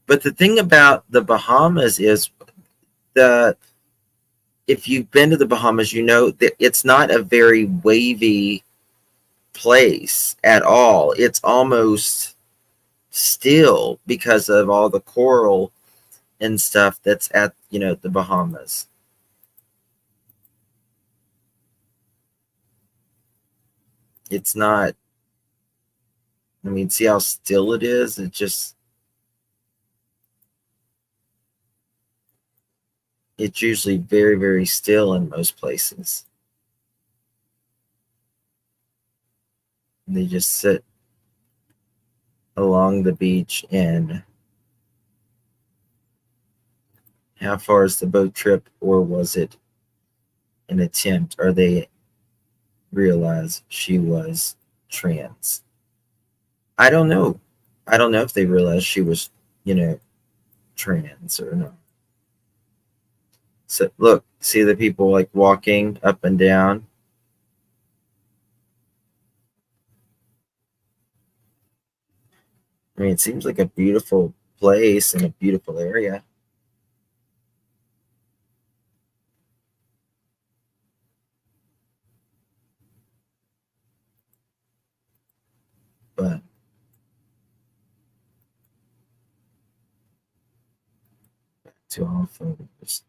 But the thing about the Bahamas is if you've been to the Bahamas, you know that it's not a very wavy place at all. It's almost still because of all the coral and stuff that's at, the Bahamas. It's not, I mean, see how still it is? It's usually very, very still in most places. They just sit along the beach. And how far is the boat trip, or was it an attempt, or they realized she was trans. I don't know. I don't know if they realized she was, trans or not. So look, see the people like walking up and down. I mean, it seems like a beautiful place and a beautiful area. But back to all photos.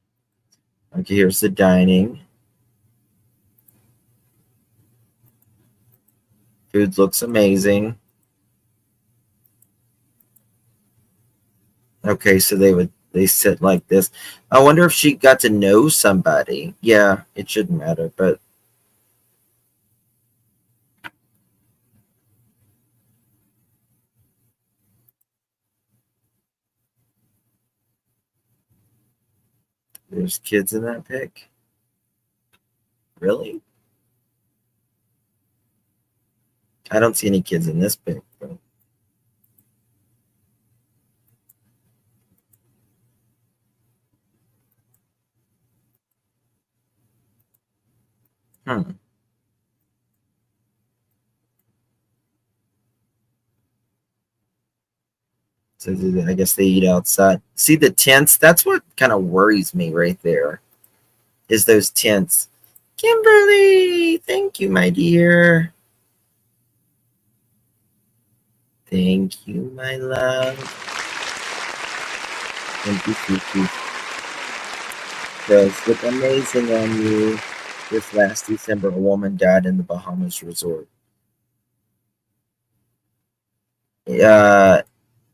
Okay, here's the dining. Food looks amazing. Okay, so they sit like this. I wonder if she got to know somebody. Yeah, it shouldn't matter, but there's kids in that pic. Really? I don't see any kids in this pic. But hmm. So I guess they eat outside. See the tents? That's what kind of worries me right there. Is those tents. Kimberly, thank you, my dear. Thank you, my love. Thank you, Kiki. Those look amazing on you. This last December, a woman died in the Bahamas resort.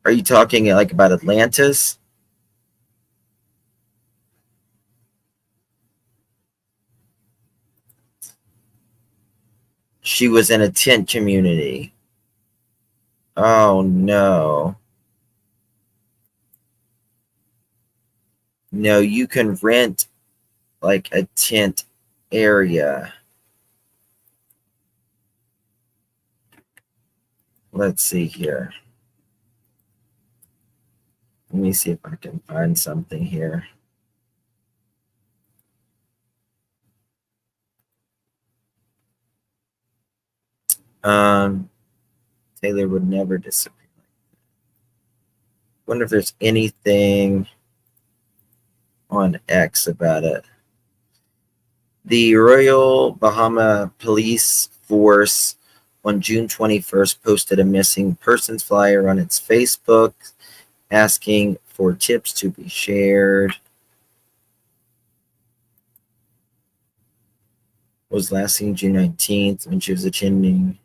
Are you talking like about Atlantis? She was in a tent community. Oh no. No, you can rent like a tent area. Let's see here. Let me see if I can find something here. Taylor would never disappear. Wonder if there's anything on X about it. The Royal Bahama Police Force on June 21st posted a missing persons flyer on its Facebook asking for tips to be shared. Was last seen June 19th when she was attending.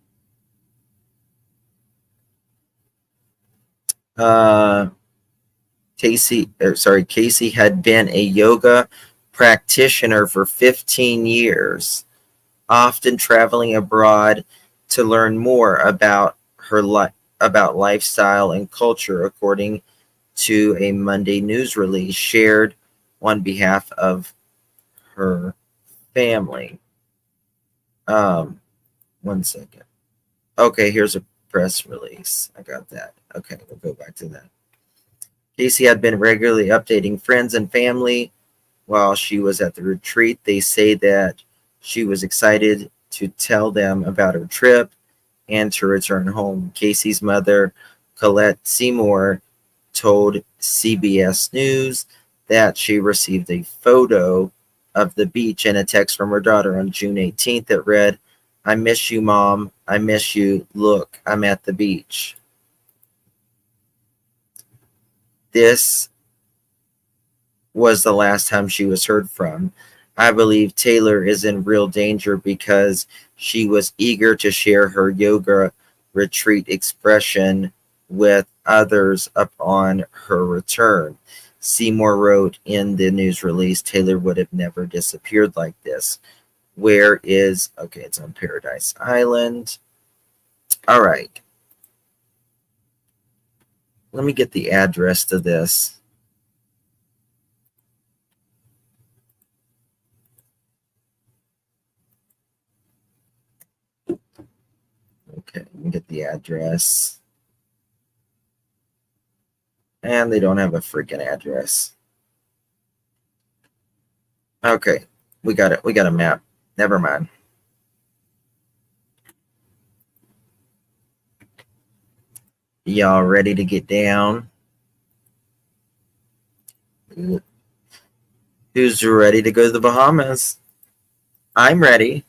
Casey had been a yoga practitioner for 15 years, often traveling abroad to learn more about her about lifestyle and culture, according to a Monday news release shared on behalf of her family. 1 second. Okay, here's a press release. I got that. Okay, we'll go back to that. Casey had been regularly updating friends and family while she was at the retreat. They say that she was excited to tell them about her trip and to return home. Casey's mother, Colette Seymour, told CBS News that she received a photo of the beach and a text from her daughter on June 18th that read, "I miss you, Mom. I miss you. Look, I'm at the beach." This was the last time she was heard from. I believe Taylor is in real danger because she was eager to share her yoga retreat expression with others upon her return. Seymour wrote in the news release, Taylor would have never disappeared like this. Where is, okay, it's on Paradise Island. All right. Let me get the address to this. Okay, let me get the address. And they don't have a freaking address. Okay, we got it. We got a map. Never mind. Y'all ready to get down? Who's ready to go to the Bahamas? I'm ready.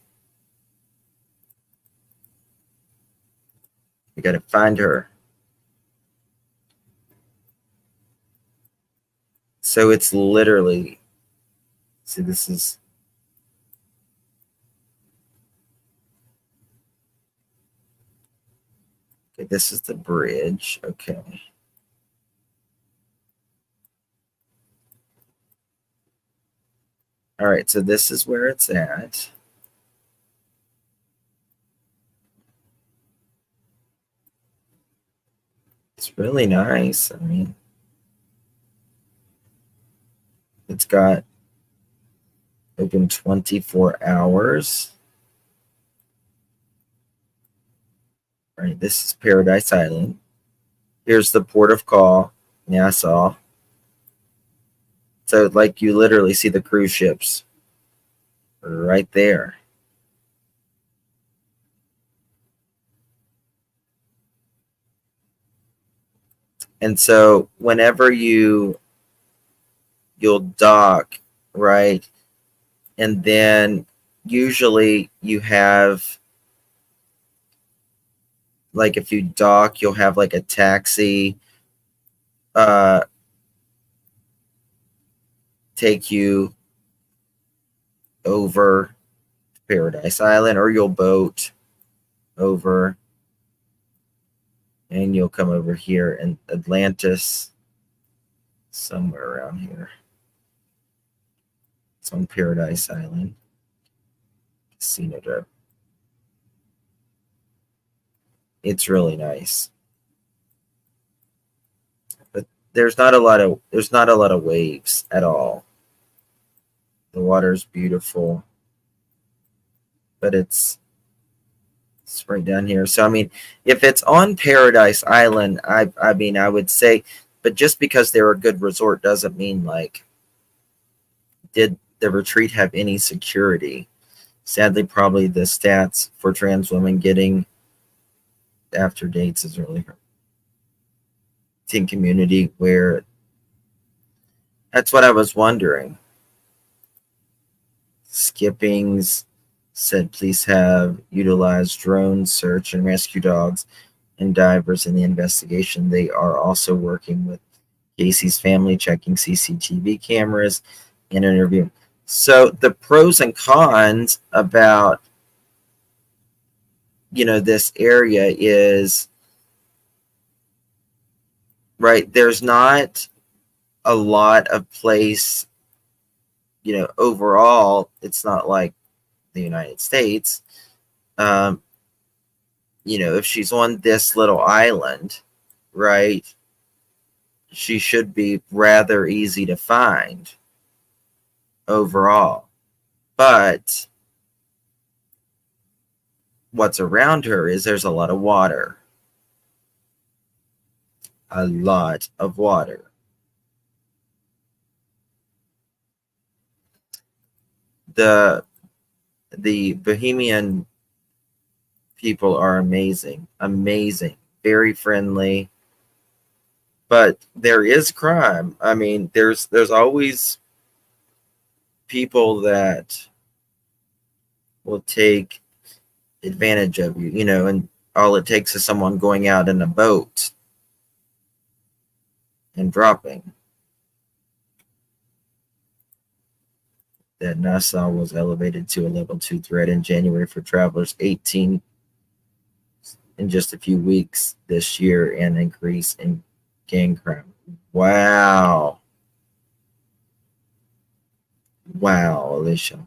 We gotta find her. So it's literally, see, this is, okay, this is the bridge. Okay. All right, so this is where it's at. It's really nice. I mean, it's got open 24 hours. All right, this is Paradise Island. Here's the port of call, Nassau. So, like, you literally see the cruise ships right there. And so, whenever you'll dock, right, and then usually you have, like, if you dock, you'll have like a taxi take you over to Paradise Island, or you'll boat over and you'll come over here in Atlantis, somewhere around here. It's on Paradise Island. Casino Drive. It's really nice. But there's not a lot of waves at all. The water's beautiful. But it's right down here. So I mean, if it's on Paradise Island, I mean I would say, but just because they're a good resort doesn't mean, like, did the retreat have any security? Sadly, probably the stats for trans women getting after dates is really hurt. Teen community, where that's what I was wondering. Skippings said police have utilized drones, search and rescue dogs, and divers in the investigation. They are also working with Casey's family, checking CCTV cameras and interviewing. So the pros and cons about, this area is, right, there's not a lot of place, overall, it's not like the United States. If she's on this little island, right, she should be rather easy to find overall. But what's around her is there's a lot of water. A lot of water. The Bohemian people are amazing, very friendly, but there is crime. I mean, there's always people that will take advantage of you, and all it takes is someone going out in a boat and dropping. That Nassau was elevated to a level 2 threat in January for travelers, 18 in just a few weeks this year, and increase in gang crime. Wow. Wow, Alicia.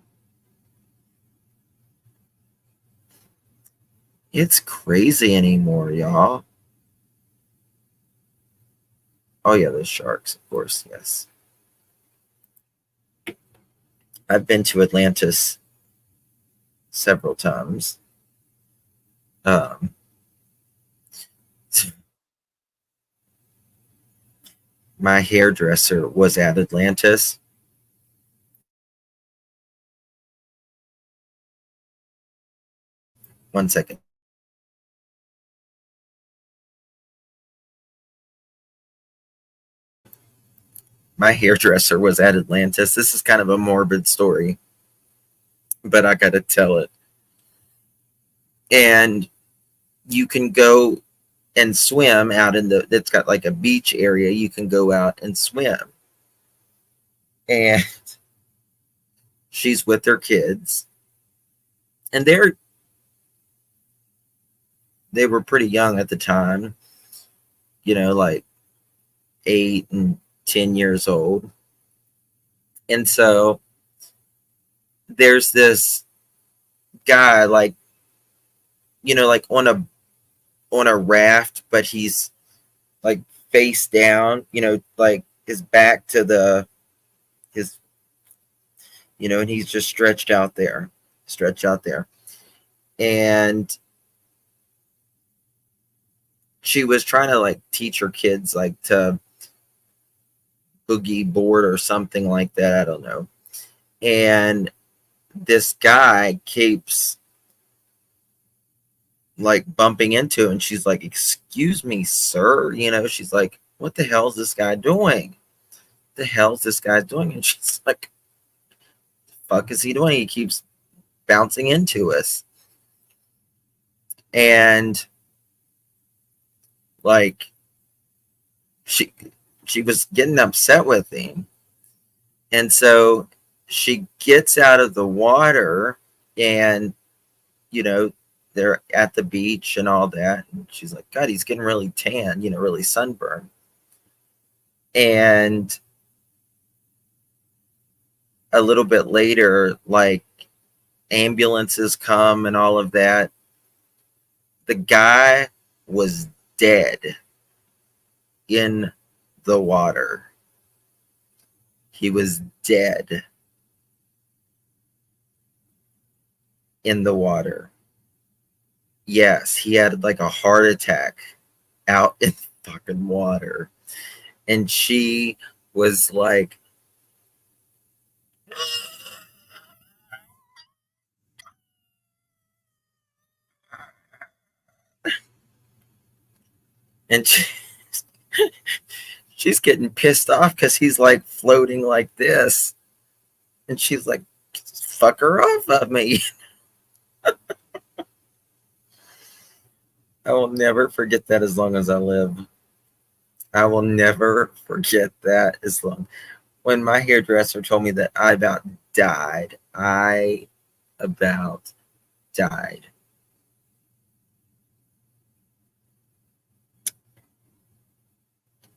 It's crazy anymore, y'all. Oh yeah, there's sharks, of course, yes. I've been to Atlantis several times. my hairdresser was at Atlantis. One second. My hairdresser was at Atlantis. This is kind of a morbid story, but I got to tell it. And you can go and swim out in the, it's got like a beach area. You can go out and swim. And she's with her kids. And they were pretty young at the time, you know, like 8 and 10 years old. And so there's this guy, like, you know, like on a raft, but he's like face down, you know, like his back to his, you know, and he's just stretched out there. And she was trying to like teach her kids like to boogie board or something like that. I don't know. And this guy keeps like bumping into her, and she's like, "Excuse me, sir." You know, she's like, "What the hell is this guy doing? The hell's this guy doing?" And she's like, "The fuck is he doing? He keeps bouncing into us." And like she was getting upset with him. And so she gets out of the water, and you know, they're at the beach and all that. And she's like, "God, he's getting really tan, you know, really sunburned." And a little bit later, like ambulances come and all of that. The guy was dead in the water. He was dead in the water. Yes, he had like a heart attack out in the fucking water. And she was like, and she's getting pissed off because he's like floating like this. And she's like, "Fuck her off of me." I will never forget that as long as I live. I will never forget that as long. When my hairdresser told me that, I about died.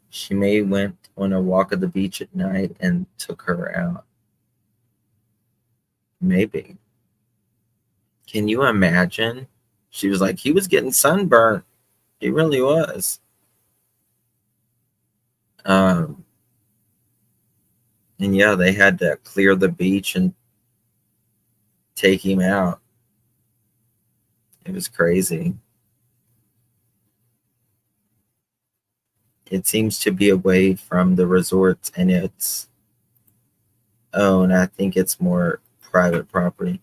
She may went on a walk of the beach at night and took her out. Maybe. Can you imagine? She was like, "He was getting sunburnt. He really was." And yeah, they had to clear the beach and take him out. It was crazy. It seems to be away from the resorts and its own. I think it's more private property.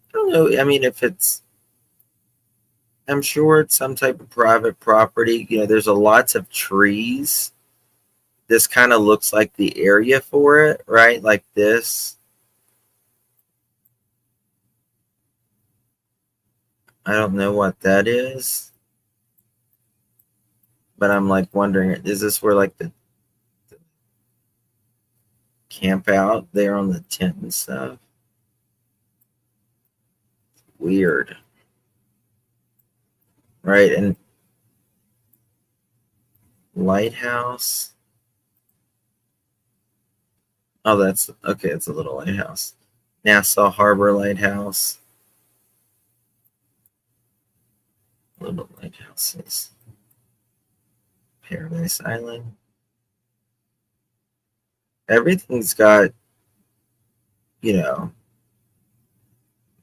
I don't know. I mean, I'm sure it's some type of private property. You know, there's lots of trees. This kind of looks like the area for it, right? Like this. I don't know what that is. But I'm like wondering, is this where like the camp out there on the tent and stuff? Weird. Right, and lighthouse. Oh, that's okay. It's a little lighthouse. Nassau Harbor Lighthouse. Little lighthouses. Paradise Island. Everything's got, you know,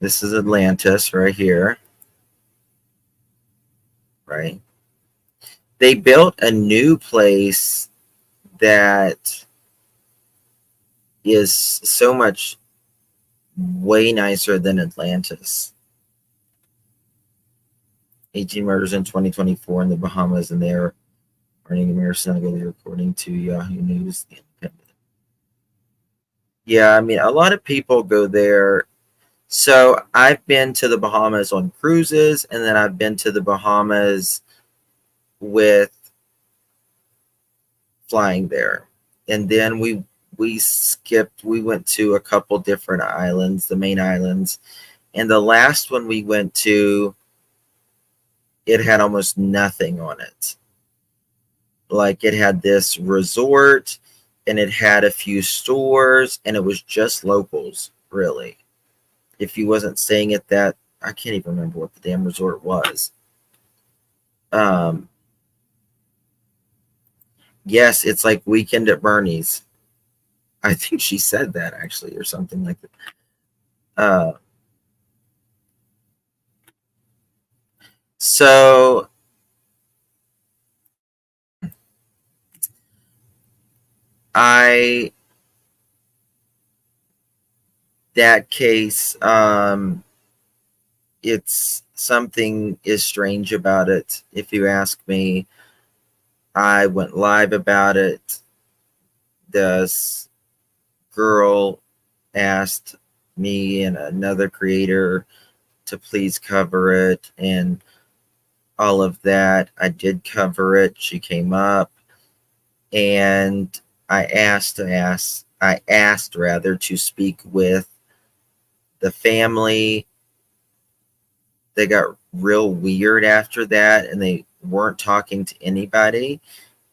this is Atlantis right here. Right. They built a new place that is so much way nicer than Atlantis. 18 murders in 2024 in the Bahamas, and they're earning a mere snugly, according to Yahoo News. The Independent. Yeah, I mean, a lot of people go there. So I've been to the Bahamas on cruises, and then I've been to the Bahamas with flying there. And then we went to a couple different islands, the main islands. And the last one we went to, it had almost nothing on it. Like, it had this resort, and it had a few stores, and it was just locals, really. If you wasn't staying at that, I can't even remember what the damn resort was. Yes, it's like Weekend at Bernie's. I think she said that, actually, or something like that. So that case, it's something is strange about it. If you ask me, I went live about it. This girl asked me and another creator to please cover it, and all of that. I did cover it. She came up, and I asked rather to speak with the family. They got real weird after that, and they weren't talking to anybody.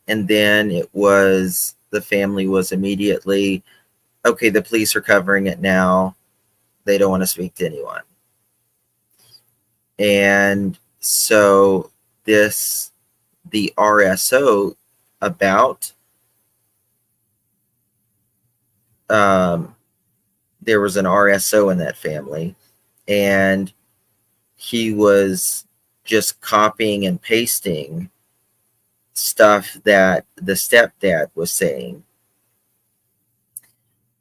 And then the family was immediately, okay, the police are covering it now. They don't want to speak to anyone. And so the RSO about, there was an RSO in that family, and he was just copying and pasting stuff that the stepdad was saying.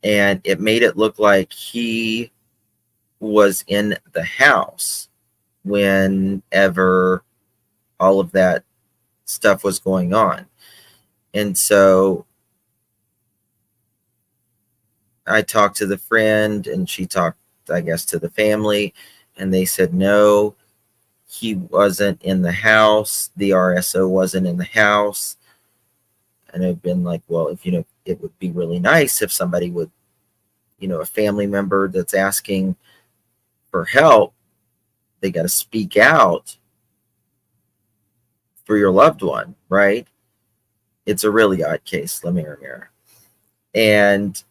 And it made it look like he was in the house whenever all of that stuff was going on. And so I talked to the friend, and she talked, I guess, to the family, and they said, no, he wasn't in the house. The RSO wasn't in the house. And I've been like, well, if it would be really nice if somebody would, a family member that's asking for help, they got to speak out for your loved one, right? It's a really odd case, La Marinera. And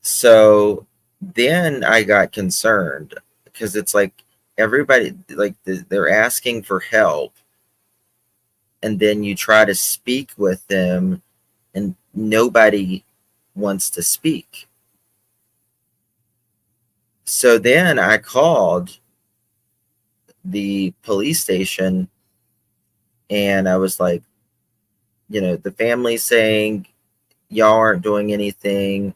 so then I got concerned, because it's like everybody, like, they're asking for help, and then you try to speak with them, and nobody wants to speak. So then I called the police station, and I was like, the family's saying y'all aren't doing anything.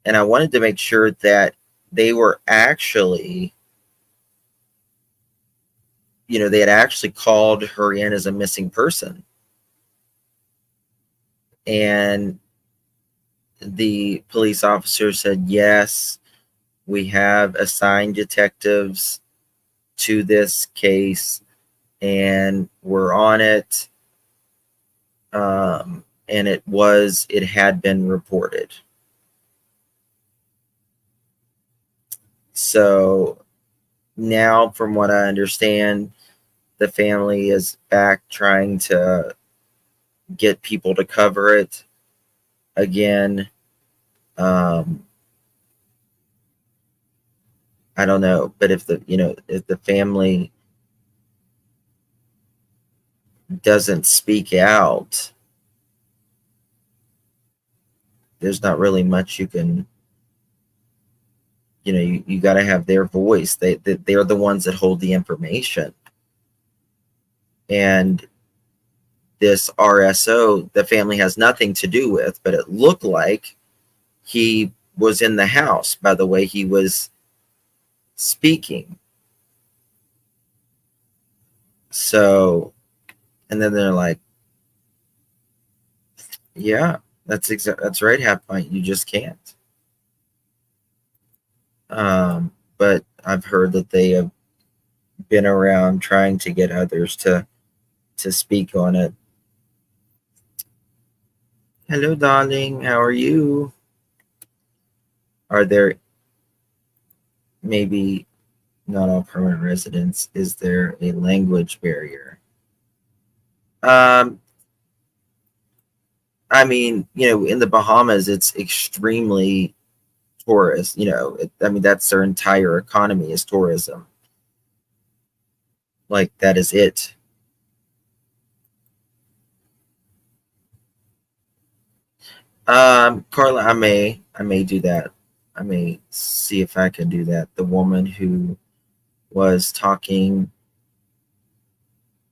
And I wanted to make sure that they were actually, they had actually called her in as a missing person. And the police officer said, yes, we have assigned detectives to this case, and we're on it. And it had been reported. So now, from what I understand, the family is back trying to get people to cover it again. I don't know, but if the family doesn't speak out, there's not really much you can, you got to have their voice. They're the ones that hold the information. And this RSO the family has nothing to do with, but it looked like he was in the house by the way he was speaking. So, and then they're like, yeah, that's right, Half Pint, you just can't. But I've heard that they have been around trying to get others to speak on it. Hello, darling. How are you? Are there maybe not all permanent residents? Is there a language barrier? I mean, in the Bahamas, it's extremely tourist. I mean, that's their entire economy is tourism. Like, that is it. Carla, I may do that. I may see if I can do that. The woman who was talking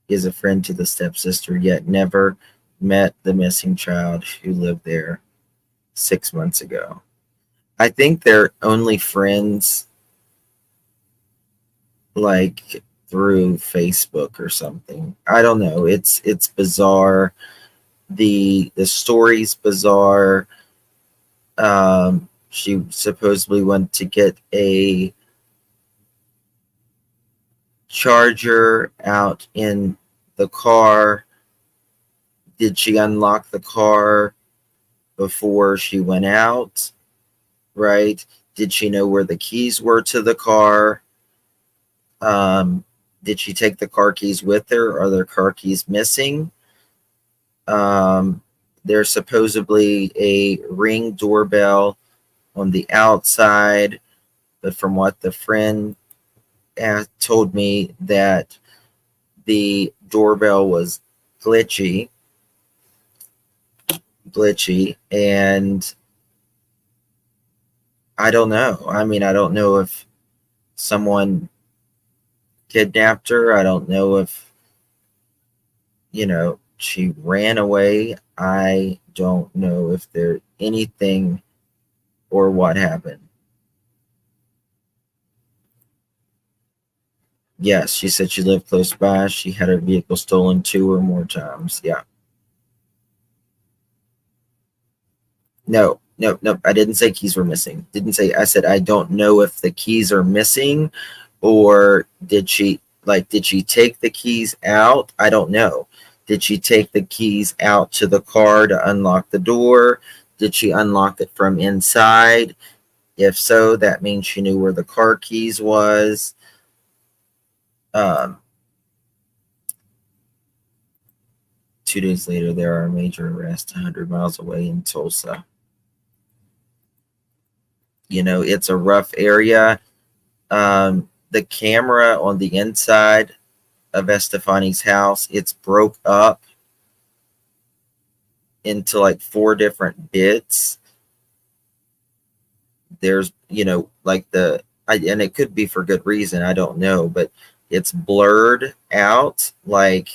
is a friend to the stepsister, yet never met the missing child who lived there 6 months ago. I think they're only friends like through Facebook or something. I don't know. It's bizarre. The story's bizarre. She supposedly went to get a charger out in the car. Did she unlock the car before she went out? Right? Did she know where the keys were to the car? Did she take the car keys with her? Are there car keys missing? There's supposedly a Ring doorbell on the outside, but from what the friend told me, that the doorbell was glitchy, and I don't know. I mean, I don't know if someone kidnapped her. I don't know if, she ran away. I don't know if there's anything or what happened. Yes, she said she lived close by. She had her vehicle stolen 2 or more times. Yeah. No. I didn't say keys were missing. I said I don't know if the keys are missing, or did she take the keys out? I don't know. Did she take the keys out to the car to unlock the door? Did she unlock it from inside? If so, that means she knew where the car keys was. 2 days later, there are major arrests 100 miles away in Tulsa. It's a rough area. The camera on the inside of Estefani's house, it's broke up into like 4 different bits. There's, like and it could be for good reason, I don't know, but it's blurred out. Like,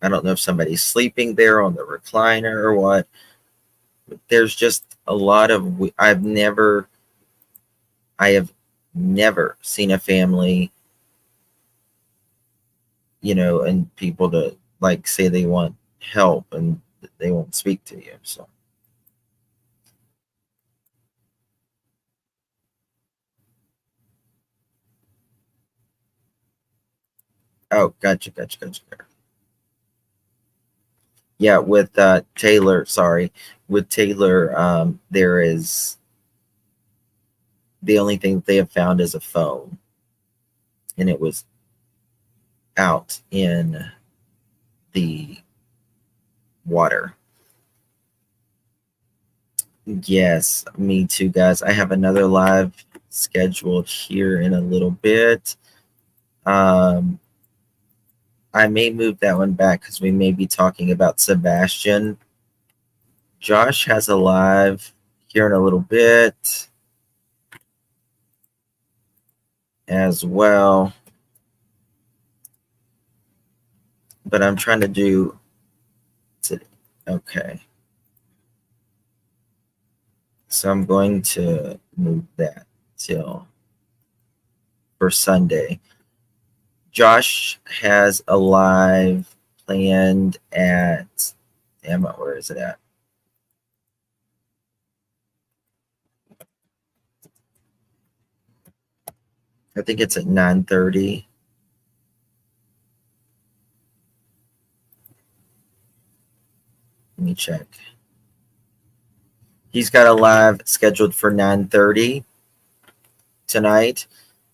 I don't know if somebody's sleeping there on the recliner or what. But there's just a lot of, I have never seen a family, and people to like say they want help and they won't speak to you. So. Oh, gotcha. Yeah, with Taylor, there is the only thing that they have found is a phone, and it was out in the water. Yes, me too, guys. I have another live scheduled here in a little bit. I may move that one back because we may be talking about Sebastian. Josh has a live here in a little bit as well. But I'm trying to do Okay. So I'm going to move that till for Sunday. Josh has a live planned at, damn it, where is it at? I think it's at 9:30. Let me check. He's got a live scheduled for 9:30 tonight.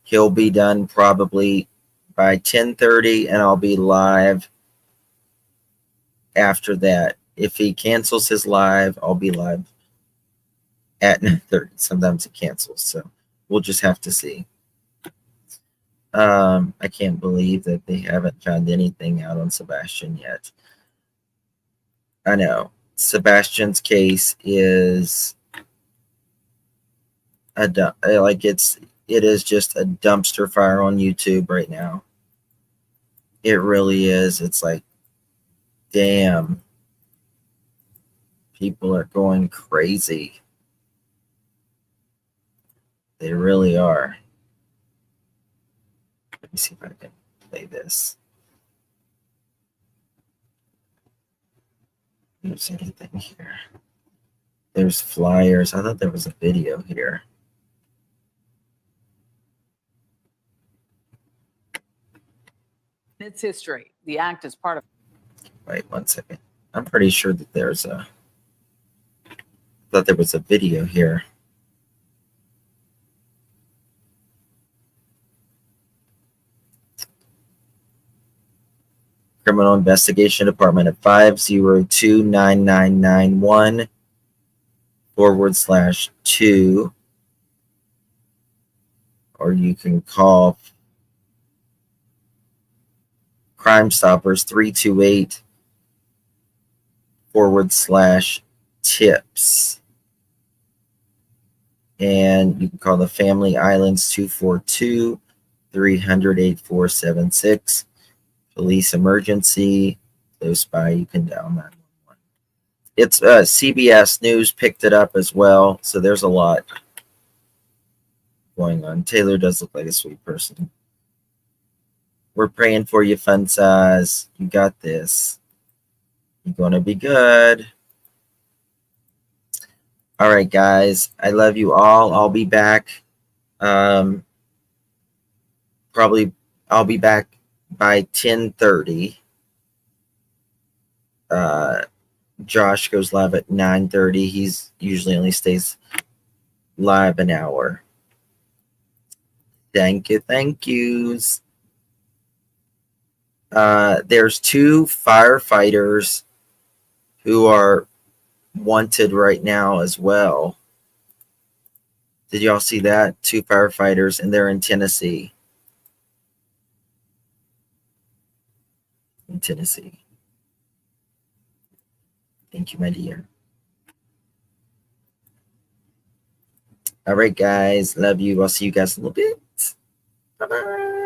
He'll be done probably by 10:30, and I'll be live after that. If he cancels his live, I'll be live at 9:30. Sometimes it cancels, so we'll just have to see. I can't believe that they haven't found anything out on Sebastian yet. I know Sebastian's case is it is just a dumpster fire on YouTube right now. It really is. It's like, damn, people are going crazy. They really are. Let me see if I can play this. There's anything here. There's flyers. I thought there was a video here. Its history. The act is part of. Wait 1 second. I'm pretty sure that there's a. I thought there was a video here. Criminal Investigation Department at 502-9991/2, or you can call Crime Stoppers 328/tips, and you can call the Family Islands 242-300-8476. Police emergency close by, you can dial 911. It's CBS News picked it up as well, so there's a lot going on. Taylor does look like a sweet person. We're praying for you, Fun Size. You got this. You're gonna be good. All right, guys. I love you all. I'll be back. Probably I'll be back by 10:30. Josh goes live at 9:30. He's usually only stays live an hour. Thank yous. There's 2 firefighters who are wanted right now as well. Did y'all see that? 2 firefighters, and they're in Tennessee. Tennessee. Thank you, my dear. All right, guys. Love you. I'll see you guys in a little bit. Bye-bye.